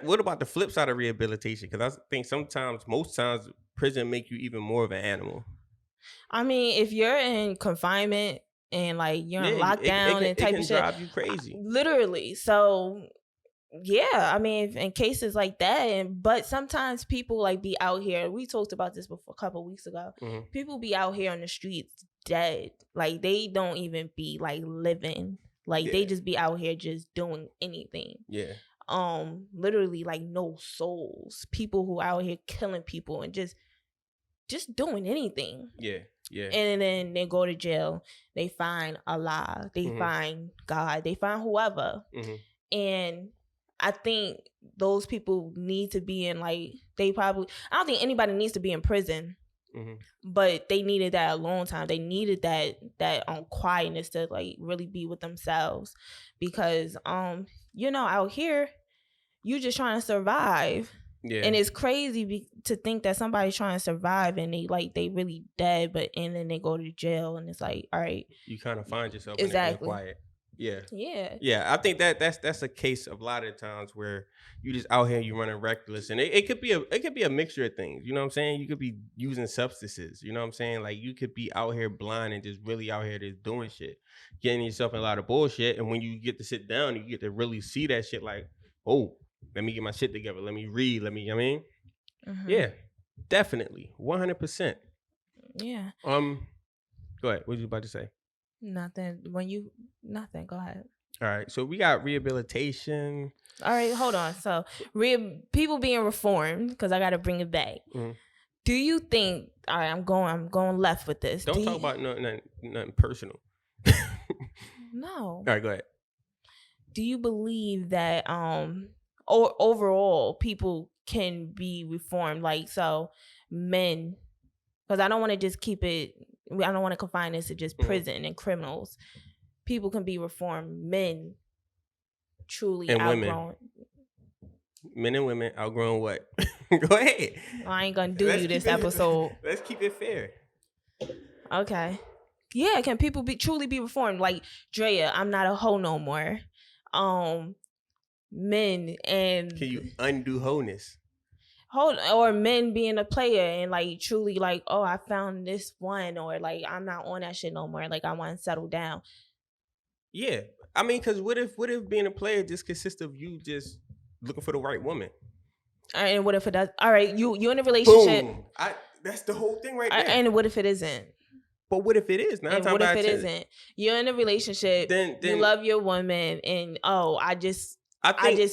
What about the flip side of rehabilitation? Because I think most times, prison make you even more of an animal. I
mean, if you're in confinement and like you're in lockdown and type of shit,
drive you crazy.
Literally. So yeah, I mean, in cases like that, but sometimes people like be out here. We talked about this before a couple of weeks ago. Mm-hmm. People be out here on the streets dead. Like, they don't even be like living. Like, they just be out here just doing anything.
Yeah.
Literally like no souls. People who out here killing people and just doing anything.
Yeah.
And then they go to jail. They find Allah. They find God. They find whoever. And I think those people need to be in like, I don't think anybody needs to be in prison. But they needed that alone time. They needed that quietness to like really be with themselves, because you know, out here you just trying to survive. Yeah. And it's crazy to think that somebody's trying to survive and they really dead, and then they go to jail, and it's like, all right,
you kind of find yourself
exactly
in quiet. Yeah.
I
think that's a case of a lot of times where you just out here, you running reckless, and it could be a mixture of things. You know what I'm saying? You could be using substances. You know what I'm saying? Like, you could be out here blind and just really out here just doing shit, getting yourself in a lot of bullshit. And when you get to sit down, you get to really see that shit. Like, oh, let me get my shit together. Let me read. I mean, yeah, definitely, 100%.
Yeah.
Go ahead. What were you about to say?
Nothing. Nothing. Go ahead.
All right, so we got rehabilitation.
All right, hold on. So, people being reformed, because I got to bring it back.
Mm-hmm.
Do you think? All right, I'm going left with this.
Don't talk about nothing personal.
No.
All right, go ahead.
Do you believe that or overall people can be reformed? Like, so men, because I don't want to just keep it. I don't want to confine this to just prison and criminals. People can be reformed. Men truly
and
outgrown.
Men and women outgrown what? Go ahead.
I ain't gonna do you this episode.
Let's keep it fair.
Okay. Yeah, can people truly be reformed? Like Drea, I'm not a hoe no more. Men and
can you undo wholeness?
Or men being a player and like truly like, oh, I found this one, or like I'm not on that shit no more. Like I want to settle down.
Yeah, I mean, because what if being a player just consists of you just looking for the right woman?
All right, and what if it does? All right, you in a relationship.
Boom. That's the whole thing right there.
And what if it isn't?
But what if it is?
And what if it isn't? You're in a relationship. Then you love your woman, and I just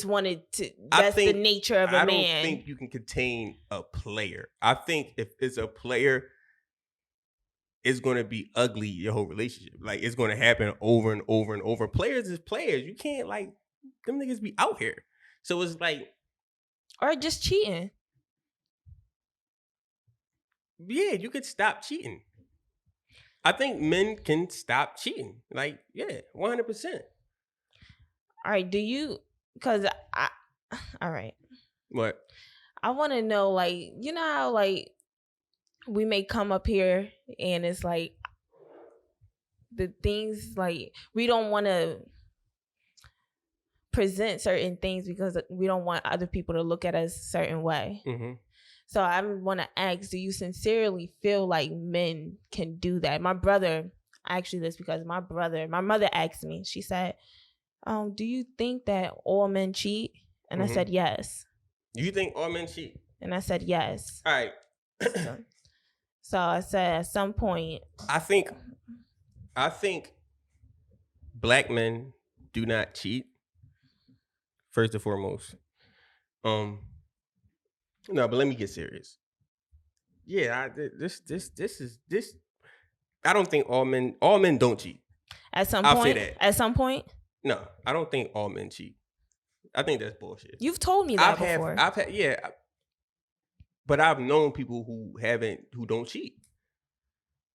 wanted to. That's the nature of a man.
I don't think you can contain a player. I think if it's a player, it's going to be ugly, your whole relationship. Like, it's going to happen over and over and over. Players is players. You can't, like, them niggas be out here. So it's like.
Or just cheating.
Yeah, you could stop cheating. I think men can stop cheating. Like, yeah, 100%.
All right, do you, because all right.
What?
I want to know, like, you know how, like, we may come up here and it's like the things, like, we don't want to present certain things because we don't want other people to look at us a certain way. Mm-hmm. So I want to ask, do you sincerely feel like men can do that? My brother, actually this because my mother asked me, she said, do you think that all men cheat? And I said, yes.
You think all men cheat?
And I said, yes.
All right.
So I said, at some point,
I think black men do not cheat. First and foremost. No, but let me get serious. Yeah, this is. I don't think all men don't cheat.
At some point, I'll say that. At some point,
no, I don't think all men cheat. I think that's bullshit.
You've told me that before.
But I've known people who don't cheat.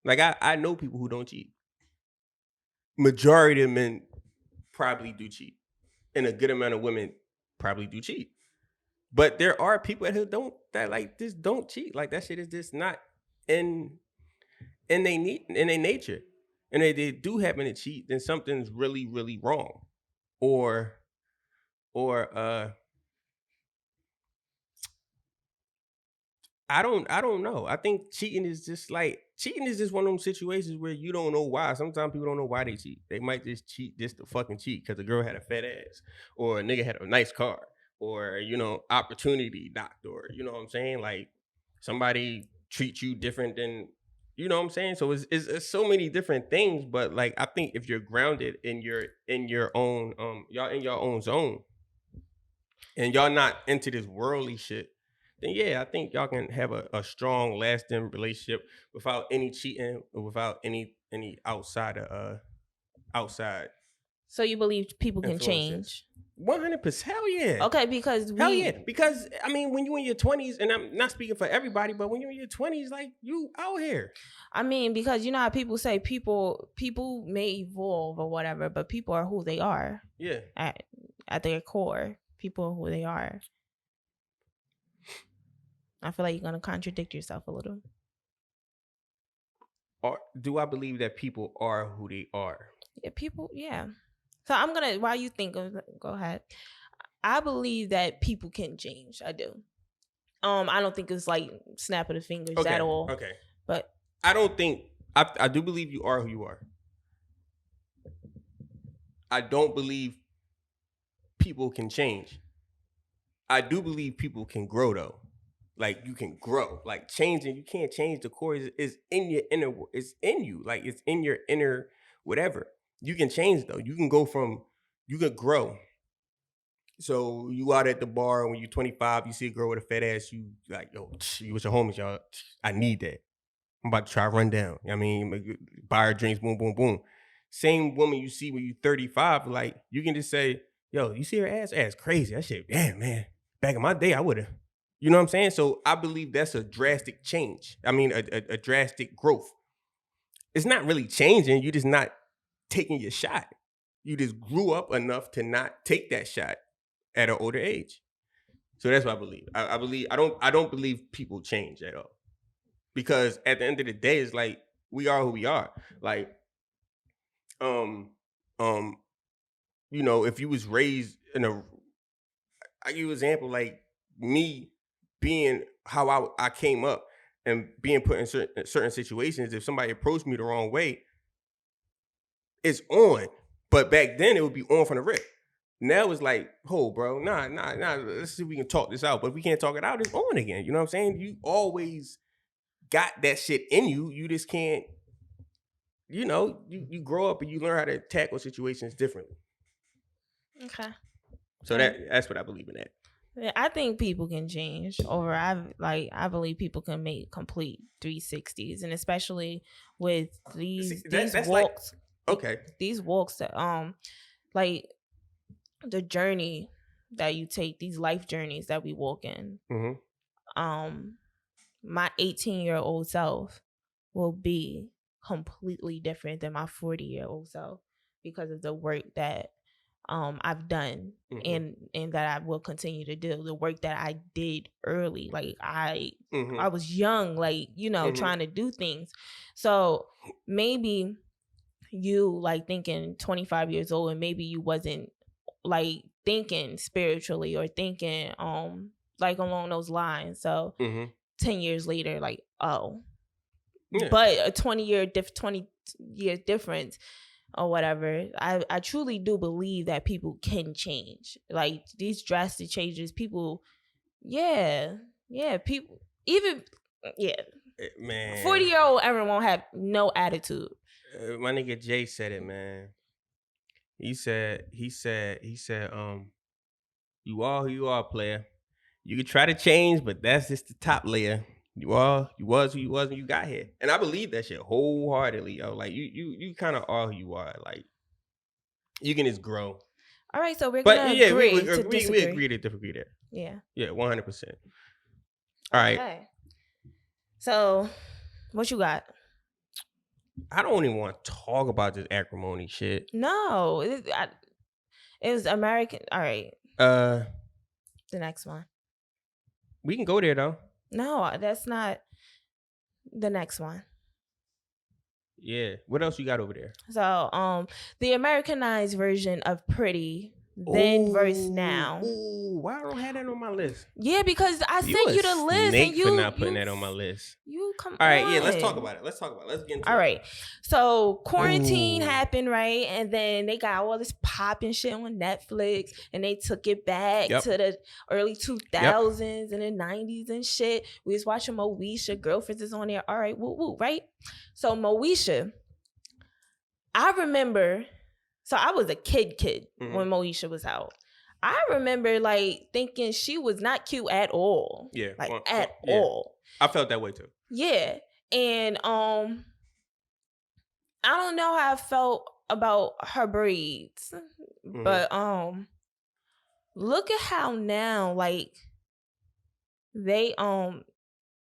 Like I know people who don't cheat. Majority of men probably do cheat, and a good amount of women probably do cheat. But there are people who don't cheat. Like that shit is just not in their nature. And they do happen to cheat, then something's really, really wrong. Or I don't know. I think cheating is just one of those situations where you don't know why. Sometimes people don't know why they cheat. They might just cheat just to fucking cheat because a girl had a fat ass, or a nigga had a nice car, or opportunity knocked, or you know what I'm saying? Like somebody treats you different than, you know what I'm saying? So it's so many different things, but like I think if you're grounded in your own y'all in your own zone, and y'all not into this worldly shit, then yeah, I think y'all can have a strong, lasting relationship without any cheating, or without any outside.
So you believe people can change?
100%. Hell yeah.
Okay, because
hell yeah. Because I mean, when you in your 20s, and I'm not speaking for everybody, but when you're in your 20s, like you out here.
I mean, because you know how people say people may evolve or whatever, but people are who they are. Yeah. At their core, people are who they are. I feel like you're gonna contradict yourself a little.
Or do I believe that people are who they are?
Yeah, people. Yeah. So I'm gonna. While you think, go ahead. I believe that people can change. I do. I don't think it's like snap of the fingers at all. Okay. But
I don't think I do believe you are who you are. I don't believe people can change. I do believe people can grow though. Like you can grow. Like changing, you can't change the core is in your inner. It's in you. Like it's in your inner whatever. You can change though. You can grow. So you out at the bar when you're 25, you see a girl with a fat ass, you like, yo, you with your homies, y'all. I need that. I'm about to try to run down. I mean, buy her drinks, boom, boom, boom. Same woman you see when you're 35, like, you can just say, yo, you see her ass? Ass crazy. That shit, damn, man. Back in my day, I would have. You know what I'm saying? So I believe that's a drastic change. I mean, a drastic growth. It's not really changing. You're just not taking your shot. You just grew up enough to not take that shot at an older age. So that's what I believe. I don't believe people change at all. Because at the end of the day, it's like, we are who we are. Like, you know, if you was raised in I give you an example, like me being how I came up and being put in certain situations, if somebody approached me the wrong way, it's on. But back then it would be on from the rip. Now it's like, oh, bro, nah, let's see if we can talk this out. But if we can't talk it out, it's on again. You know what I'm saying? You always got that shit in you. You just can't, you know, you grow up and you learn how to tackle situations differently.
Okay.
So that's what I believe in that.
Yeah, I think people can change over. I believe people can make complete 360s, and especially with these walks.
Like, okay.
These walks that like the journey that you take, these life journeys that we walk in. Mm-hmm. My 18-year-old self will be completely different than my 40-year-old self because of the work that I've done, mm-hmm. and that I will continue to do. The work that I did early, like I was young, like, you know, mm-hmm. trying to do things. So maybe you like thinking 25 years old, and maybe you wasn't like thinking spiritually or thinking like along those lines. So 10 years later, like, oh, yeah. But a 20 year difference or whatever, I truly do believe that people can change. Like these drastic changes, people, people, even,
man,
40-year-old Aaron won't have no attitude.
My nigga Jay said it, man. He said, you are who you are, player. You can try to change, but that's just the top layer. You was who you was when you got here. And I believe that shit wholeheartedly, yo. Like, you kind of are who you are. Like, you can just grow.
All right, so we're going to agree to disagree.
We agree to disagree there.
Yeah.
Yeah, 100%. All right.
Okay. So, what you got?
I don't even want to talk about this acrimony shit.
No. It was American. All right.
The
next one.
We can go there, though.
No, that's not the next one.
Yeah. What else you got over there?
So, the Americanized version of Pretty, then versus now.
Ooh, why I don't have that on my list?
Yeah, because I sent you the list and you
for not putting that on my list.
You come
All right, yeah, let's talk about it. Let's get into it.
All right. So quarantine happened, right? And then they got all this popping shit on Netflix, and they took it back to the early 2000s and the 90s and shit. We was watching Moesha, Girlfriends is on there. All right, woo woo, right? So Moesha, I remember. So I was a kid when Moesha was out. I remember like thinking she was not cute at all.
Yeah.
Like at all.
I felt that way too.
Yeah. And I don't know how I felt about her braids. But look at how now like they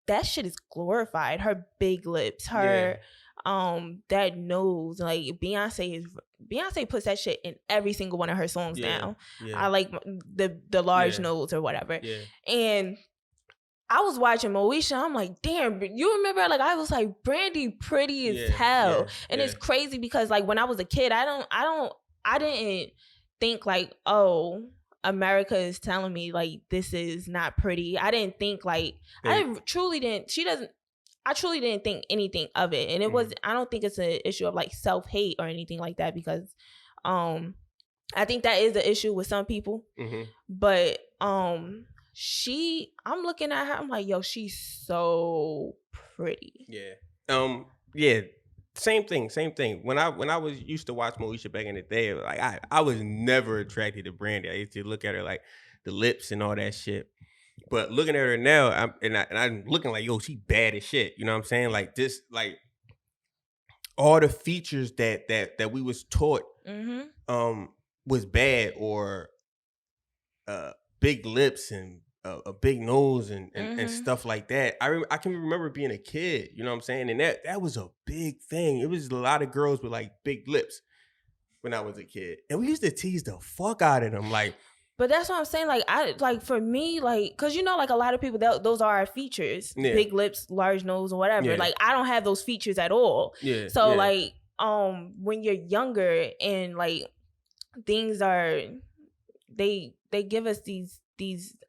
that shit is glorified. Her big lips, her that nose, like Beyonce puts that shit in every single one of her songs now. I like the large nose or whatever. And I was watching Moesha, I'm like, damn, you remember, like, I was like, Brandy pretty as hell. And it's crazy because like when I was a kid, I didn't think like, oh, America is telling me like this is not pretty. I didn't think like I truly didn't think anything of it. And it was, I don't think it's an issue of like self-hate or anything like that, because I think that is the issue with some people. But I'm looking at her, I'm like, yo, she's so pretty.
Same thing. When I was used to watch Moesha back in the day, like I was never attracted to Brandy. I used to look at her like the lips and all that shit. But looking at her now, I'm looking like, yo, she bad as shit. You know what I'm saying? Like this, like all the features that we was taught was bad, or big lips and a big nose and stuff like that. I can remember being a kid, you know what I'm saying? And that was a big thing. It was a lot of girls with like big lips when I was a kid. And we used to tease the fuck out of them. Like,
but that's what I'm saying. Like, for me, like, cause like a lot of people, those are our features, big lips, large nose or whatever. Yeah. Like, I don't have those features at all. Yeah. So like, when you're younger and like things are, they give us these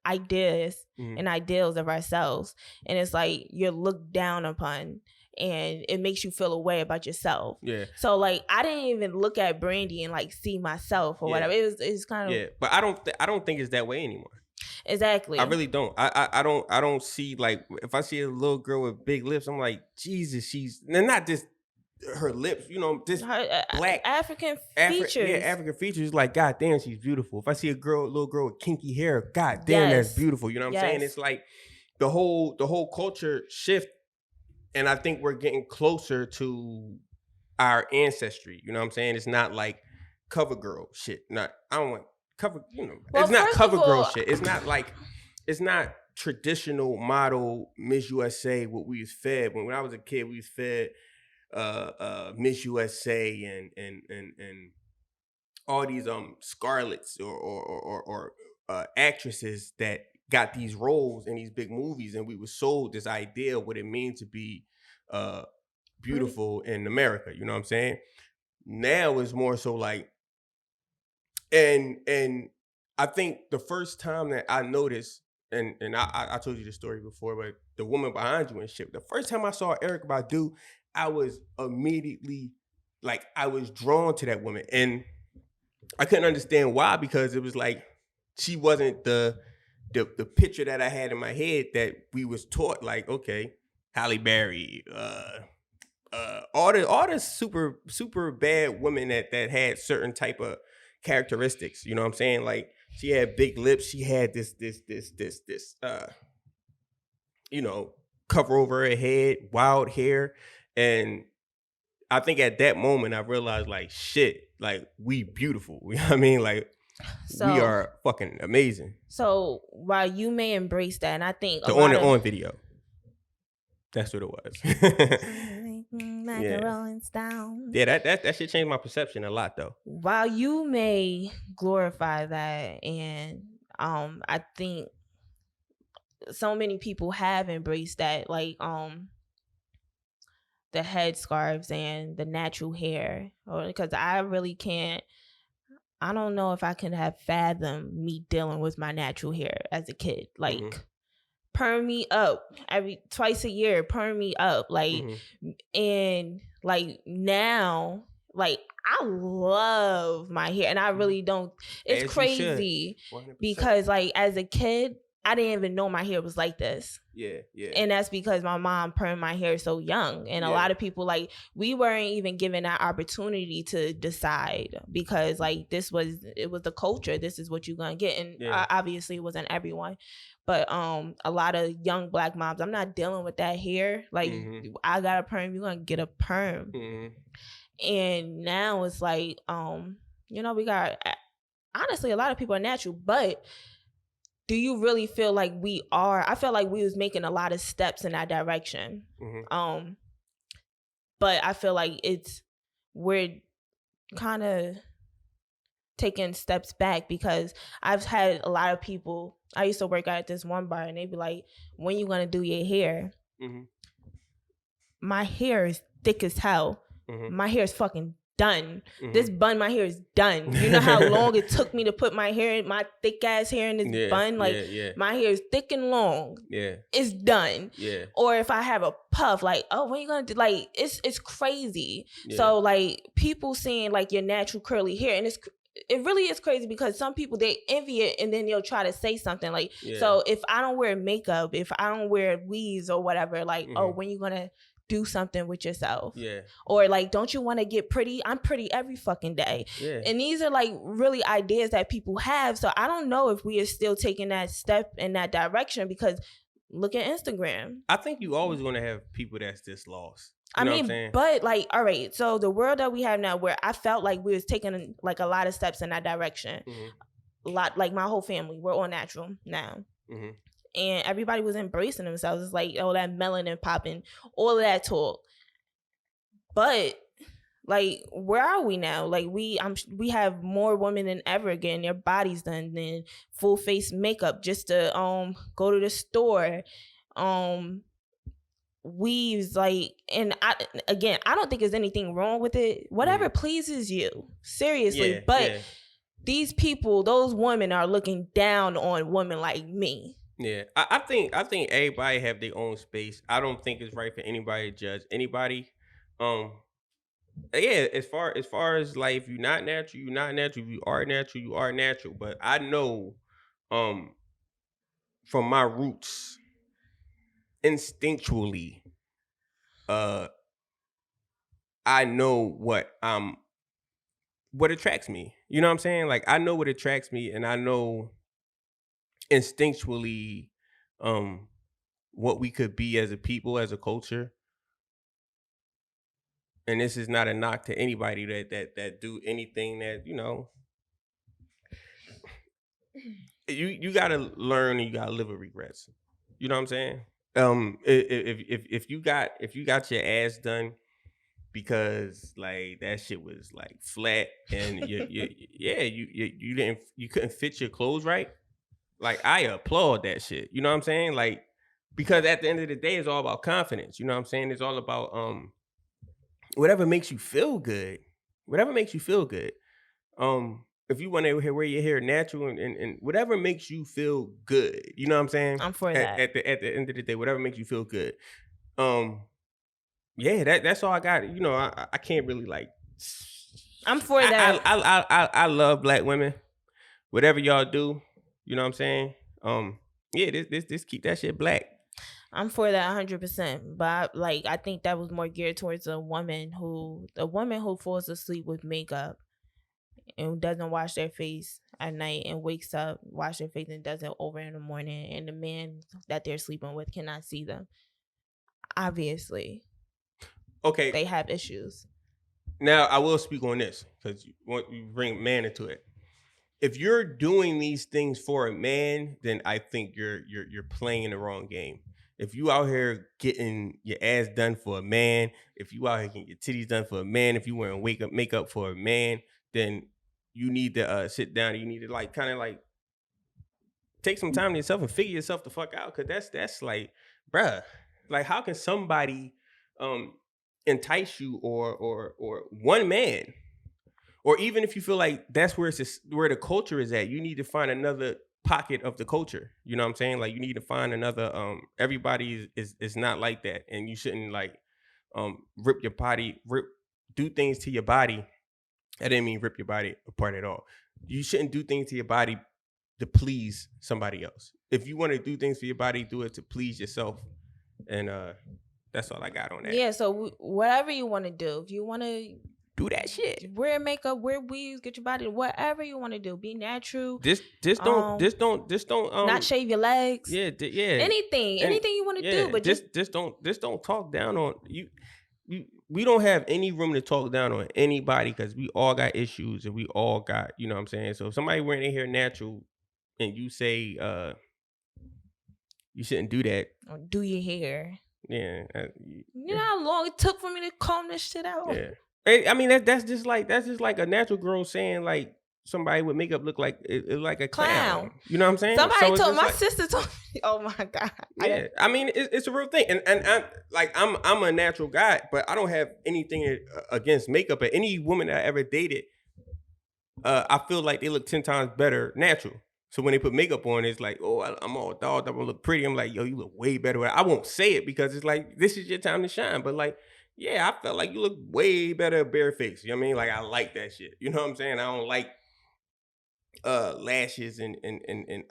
ideas and ideals of ourselves, and it's like you're looked down upon, and it makes you feel a way about yourself. Yeah. So like I didn't even look at Brandy and like see myself or whatever. It's kind of
But I don't think it's that way anymore.
Exactly.
I really don't. I don't see, like, if I see a little girl with big lips, I'm like, Jesus, she's not just her lips, just her, black
African features.
African features. Like, God damn, she's beautiful. If I see a little girl with kinky hair, God damn, that's beautiful. You know what I'm saying? It's like the whole culture shift, and I think we're getting closer to our ancestry. You know what I'm saying? It's not like cover girl shit. I don't want cover. It's not cover girl shit. It's not like, it's not traditional model Miss USA. What we was fed when I was a kid, we was fed Miss USA and all these Scarletts or actresses that got these roles in these big movies, and we were sold this idea of what it means to be beautiful in America. You know what I'm saying? Now it's more so like, and I think the first time that I noticed, and I told you the story before, but the woman behind you and shit, the first time I saw Erykah Badu, I was immediately, like, I was drawn to that woman. And I couldn't understand why, because it was like, she wasn't the picture that I had in my head that we was taught, like, okay, Halle Berry, all the super, super bad women that had certain type of characteristics. You know what I'm saying? Like, she had big lips. She had this cover over her head, wild hair. And I think at that moment I realized, like, shit, like, we beautiful. You know what I mean? Like, we are fucking amazing.
So while you may embrace that, and I think
the on and on video, that's what it was.
Like a Rolling Stone.
Yeah, that shit changed my perception a lot, though.
While you may glorify that, and I think so many people have embraced that, like the headscarves and the natural hair, or because I really can't. I don't know if I could have fathomed me dealing with my natural hair as a kid. Like, perm me up twice a year, perm me up. Like, and like now, like, I love my hair, and I really don't. It's crazy because, like, as a kid, I didn't even know my hair was like this. Yeah. And that's because my mom permed my hair so young. And a lot of people, like, we weren't even given that opportunity to decide, because, like, it was the culture. This is what you're going to get. And obviously it wasn't everyone. But a lot of young Black moms, I'm not dealing with that hair. Like, I got a perm, you're going to get a perm. And now it's like, we got, honestly, a lot of people are natural, but do you really feel like we are? I feel like we was making a lot of steps in that direction. But I feel like we're kind of taking steps back, because I've had a lot of people. I used to work out at this one bar, and they'd be like, when you gonna do your hair? My hair is thick as hell. My hair is fucking done. This bun, my hair is done. You know how long it took me to put my thick ass hair in this bun? Like, my hair is thick and long. It's done. Or if I have a puff, like, oh, when you gonna do? Like, it's crazy. So, like, people seeing, like, your natural curly hair, and it really is crazy, because some people, they envy it, and then they'll try to say something like, so if I don't wear makeup, if I don't wear weaves or whatever, like, oh, when you gonna do something with yourself?
Yeah.
Or like, don't you want to get pretty? I'm pretty every fucking day.
Yeah.
And these are like really ideas that people have. So I don't know if we are still taking that step in that direction, because look at Instagram.
I think you always going to have people that's just lost. You know what I'm saying?
But like, all right, so the world that we have now, where I felt like we was taking like a lot of steps in that direction. A lot, like my whole family, we're all natural now. And everybody was embracing themselves. It's like, oh, that melanin popping, all of that talk. But like, where are we now? Like we have more women than ever getting their bodies done than full face makeup just to go to the store. Weaves, like, and I don't think there's anything wrong with it. Whatever pleases you, seriously. But these people, those women, are looking down on women like me.
Yeah, I think everybody have their own space. I don't think it's right for anybody to judge anybody. Yeah, as far as like, if you're not natural, you're not natural. If you are natural, you are natural. But I know, from my roots, instinctually, I know what attracts me. You know what I'm saying? Like, I know what attracts me, and I know instinctually what we could be as a people, as a culture. And this is not a knock to anybody that do anything that, you know, you gotta learn, and you gotta live with regrets. You know what I'm saying? If you got your ass done because like that shit was like flat, and you couldn't fit your clothes right, like, I applaud that shit. You know what I'm saying? Like, because at the end of the day, it's all about confidence. You know what I'm saying? It's all about whatever makes you feel good. Whatever makes you feel good. If you want to wear your hair natural and whatever makes you feel good, you know what I'm saying?
I'm for that.
At the end of the day, whatever makes you feel good. Yeah, that's all I got. You know, I can't really like.
I'm for that.
I love black women. Whatever y'all do, you know what I'm saying? Yeah, this keep that shit black.
I'm for that 100%. But I think that was more geared towards a woman who falls asleep with makeup and doesn't wash their face at night and wakes up, wash their face, and does it over in the morning, and the man that they're sleeping with cannot see them. Obviously. Okay. They have issues.
Now, I will speak on this, because you bring man into it. If you're doing these things for a man, then I think you're playing the wrong game. If you out here getting your ass done for a man, if you out here getting your titties done for a man, if you wearing makeup for a man, then you need to sit down. You need to like kind of like take some time to yourself and figure yourself the fuck out. Cause that's like, bruh, like, how can somebody entice you or one man? Or even if you feel like that's where where the culture is at, you need to find another pocket of the culture. You know what I'm saying? Like, you need to find another. Everybody is not like that, and you shouldn't like do things to your body. I didn't mean rip your body apart at all. You shouldn't do things to your body to please somebody else. If you want to do things for your body, do it to please yourself. And that's all I got on that.
Yeah. So whatever you want to do, if you want to
do that shit,
wear makeup, wear weaves, get your body, whatever you want to do, be natural.
Just don't
not shave your legs.
Yeah.
Anything you want to do, but
just don't talk down on you. We don't have any room to talk down on anybody, because we all got issues and we all got, you know what I'm saying? So if somebody wearing their hair natural and you say you shouldn't do that,
or do your hair.
Yeah.
You know how long it took for me to comb this shit out?
Yeah. I mean, that's just like a natural girl saying like somebody with makeup look like a clown. You know what I'm saying?
Somebody told my sister told me. Oh my God.
Yeah, I mean, it's a real thing, and I'm a natural guy, but I don't have anything against makeup. But any woman that I ever dated, I feel like they look 10 times better natural. So when they put makeup on, it's like, oh, I'm all dolled up, I look pretty. I'm like, yo, you look way better. I won't say it because it's like, this is your time to shine. But like, yeah, I felt like you look way better barefaced. You know what I mean? Like, I like that shit. You know what I'm saying? I don't like lashes and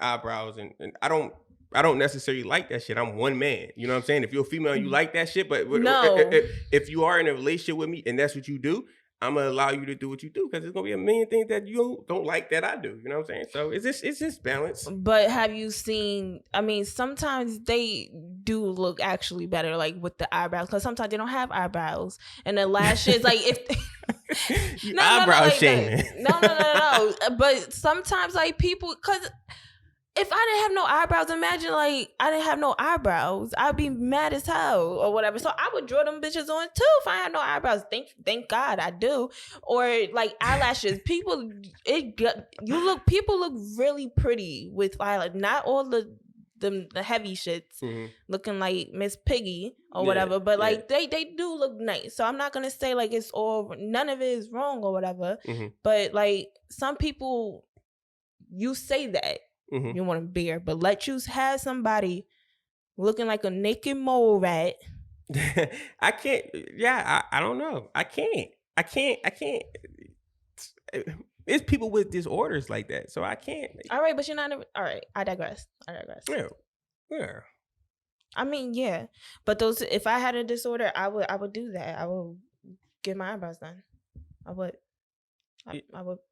eyebrows, and I don't I don't necessarily like that shit. I'm one man. You know what I'm saying? If you're a female, you like that shit. But
No.
if you are in a relationship with me and that's what you do, I'm gonna allow you to do what you do because there's gonna be a million things that you don't like that I do. You know what I'm saying? So it's just balance.
But have you seen? I mean, sometimes they do look actually better, like with the eyebrows, because sometimes they don't have eyebrows, and the lashes, like if
eyebrow shaming.
No. But sometimes like people, because if I didn't have no eyebrows, imagine like I didn't have no eyebrows, I'd be mad as hell or whatever. So I would draw them bitches on too if I had no eyebrows. Thank God I do. Or like eyelashes. People look really pretty with eyelashes. Not all the heavy shits looking like Miss Piggy or whatever, but like they do look nice. So I'm not gonna say like it's all, none of it is wrong or whatever. But like some people, you say that. You want a beard, but let you have somebody looking like a naked mole rat.
I can't. Yeah, I don't know. I can't. It's people with disorders like that, so I can't.
All right, but you're not. All right, I digress.
Yeah.
I mean, yeah, but those. If I had a disorder, I would do that. I would get my eyebrows done. I would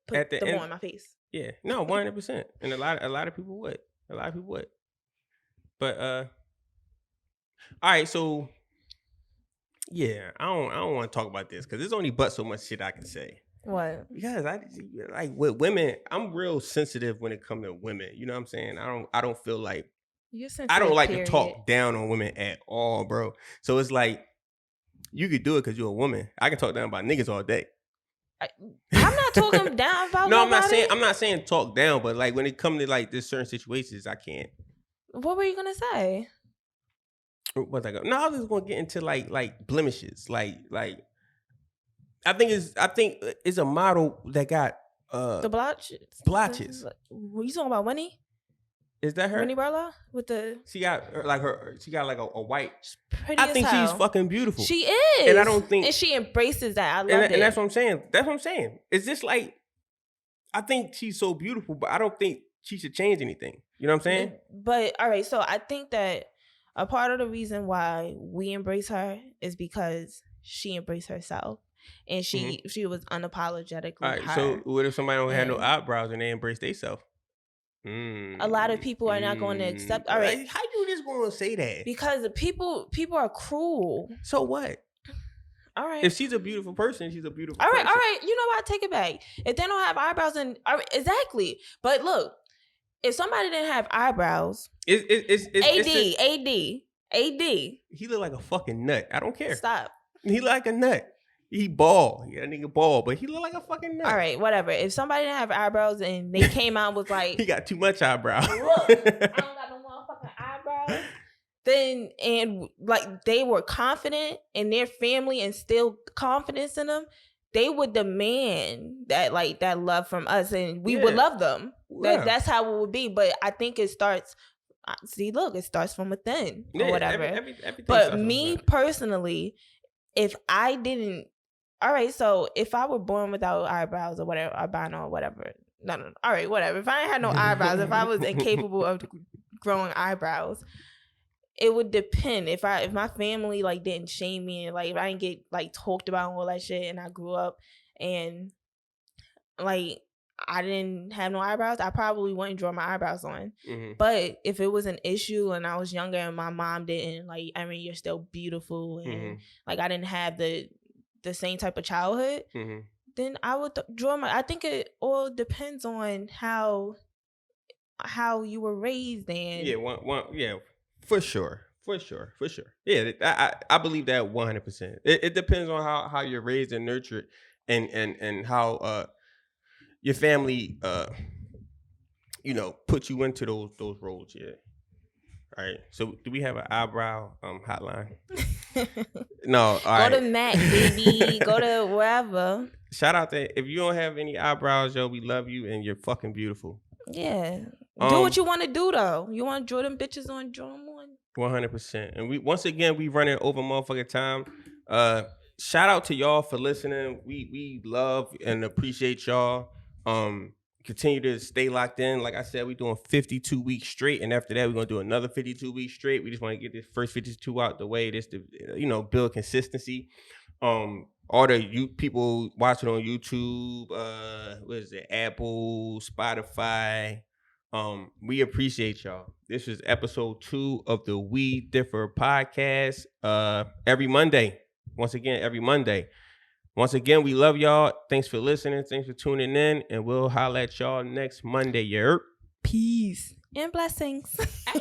put them on my face.
Yeah, no, 100%, and a lot of people would. But all right, so yeah, I don't want to talk about this because there's only but so much shit I can say.
What?
Because I like with women, I'm real sensitive when it comes to women. You know what I'm saying? I don't feel like I don't like to talk down on women at all, bro. So it's like you could do it because you're a woman. I can talk down about niggas all day.
I'm not talking down about.
No, I'm not saying talk down, but like when it comes to like this certain situations, I can't.
What were you gonna say?
What's I go? No, I was just gonna get into like blemishes, like I think it's a model that got
the blotches. Were you talking about Winnie?
Is that her?
Winnie Barlow with the.
She got like a white.
Pretty
I think she's fucking beautiful.
She is,
and I don't think,
and she embraces that. I love it,
and that's what I'm saying. It's just like I think she's so beautiful, but I don't think she should change anything. You know what I'm saying?
But all right, so I think that a part of the reason why we embrace her is because she embraced herself, and she was unapologetically.
All right,
her.
so what if somebody don't have no eyebrows and they embrace themselves?
A lot of people are not going to accept. All right,
how you just going to say that?
Because people are cruel.
So what?
All right.
If she's a beautiful person, she's a beautiful.
All right,
person.
all right. You know what? I take it back. If they don't have eyebrows, and exactly. But look, if somebody didn't have eyebrows,
it's
AD.
He look like a fucking nut. I don't care.
Stop.
He like a nut. He bald. Yeah, that nigga bald, but he look like a fucking nut.
All right, whatever. If somebody didn't have eyebrows and they came out with like
he got too much eyebrow.
Look, I don't got no motherfucking eyebrows. Then and like they were confident in their family and still confidence in them, they would demand that like that love from us, and we would love them.
Yeah.
That's how it would be. But I think it starts. See, look, it starts from within or whatever. But me personally, if I didn't. All right, so if I were born without eyebrows or whatever, albino or whatever, no. All right, whatever. If I had no eyebrows, if I was incapable of growing eyebrows, it would depend. If my family like didn't shame me and like if I didn't get like talked about and all that shit, and I grew up and like I didn't have no eyebrows, I probably wouldn't draw my eyebrows on. But if it was an issue and I was younger and my mom didn't, like, I mean, you're still beautiful and like I didn't have the same type of childhood, then I would draw my. I think it all depends on how you were raised and
for sure. Yeah, I believe that 100%. It depends on how you're raised and nurtured, and how your family put you into those roles. Yeah. All right. So do we have an eyebrow hotline? No. All right.
Go to Mac, baby. Go to wherever.
Shout out to if you don't have any eyebrows, yo, we love you and you're fucking beautiful.
Yeah. Do what you want to do though. You want to draw them bitches on, draw them on.
100%. And we running over motherfucking time. Shout out to y'all for listening. We love and appreciate y'all. Continue to stay locked in. Like I said, we're doing 52 weeks straight, and after that, we're gonna do another 52 weeks straight. We just want to get this first 52 out the way, just to build consistency. All the people watching on YouTube, what is it, Apple, Spotify. We appreciate y'all. This is episode 2 of the We Differ podcast. Every Monday. Once again, every Monday. Once again, we love y'all. Thanks for listening. Thanks for tuning in. And we'll holla at y'all next Monday.
Peace and blessings. Hey.